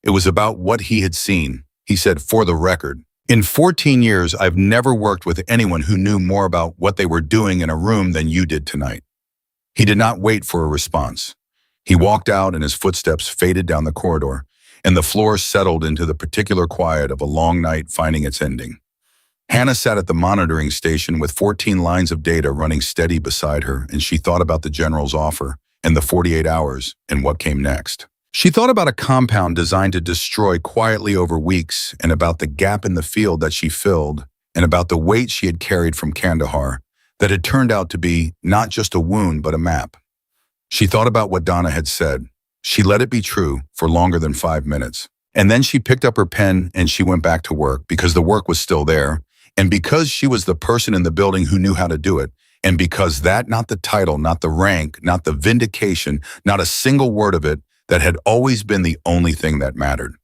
It was about what he had seen. He said, "For the record, in 14 years, I've never worked with anyone who knew more about what they were doing in a room than you did tonight." He did not wait for a response. He walked out and his footsteps faded down the corridor, and the floor settled into the particular quiet of a long night finding its ending. Hannah sat at the monitoring station with 14 lines of data running steady beside her, and she thought about the general's offer and the 48 hours and what came next. She thought about a compound designed to destroy quietly over weeks, and about the gap in the field that she filled, and about the weight she had carried from Kandahar that had turned out to be not just a wound but a map. She thought about what Donna had said. She let it be true for longer than 5 minutes. And then she picked up her pen and she went back to work because the work was still there, and because she was the person in the building who knew how to do it, and because that, not the title, not the rank, not the vindication, not a single word of it, that had always been the only thing that mattered.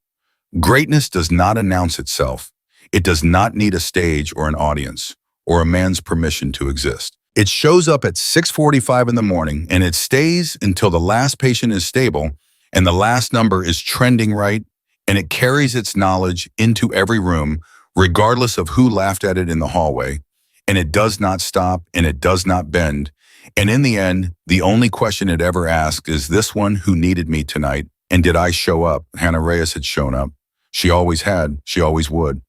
Greatness does not announce itself. It does not need a stage or an audience or a man's permission to exist. It shows up at 6:45 in the morning, and it stays until the last patient is stable and the last number is trending right, and it carries its knowledge into every room, regardless of who laughed at it in the hallway, and it does not stop and it does not bend. And in the end, the only question it ever asks is this one who needed me tonight, and did I show up? Hannah Reyes had shown up. She always had, she always would.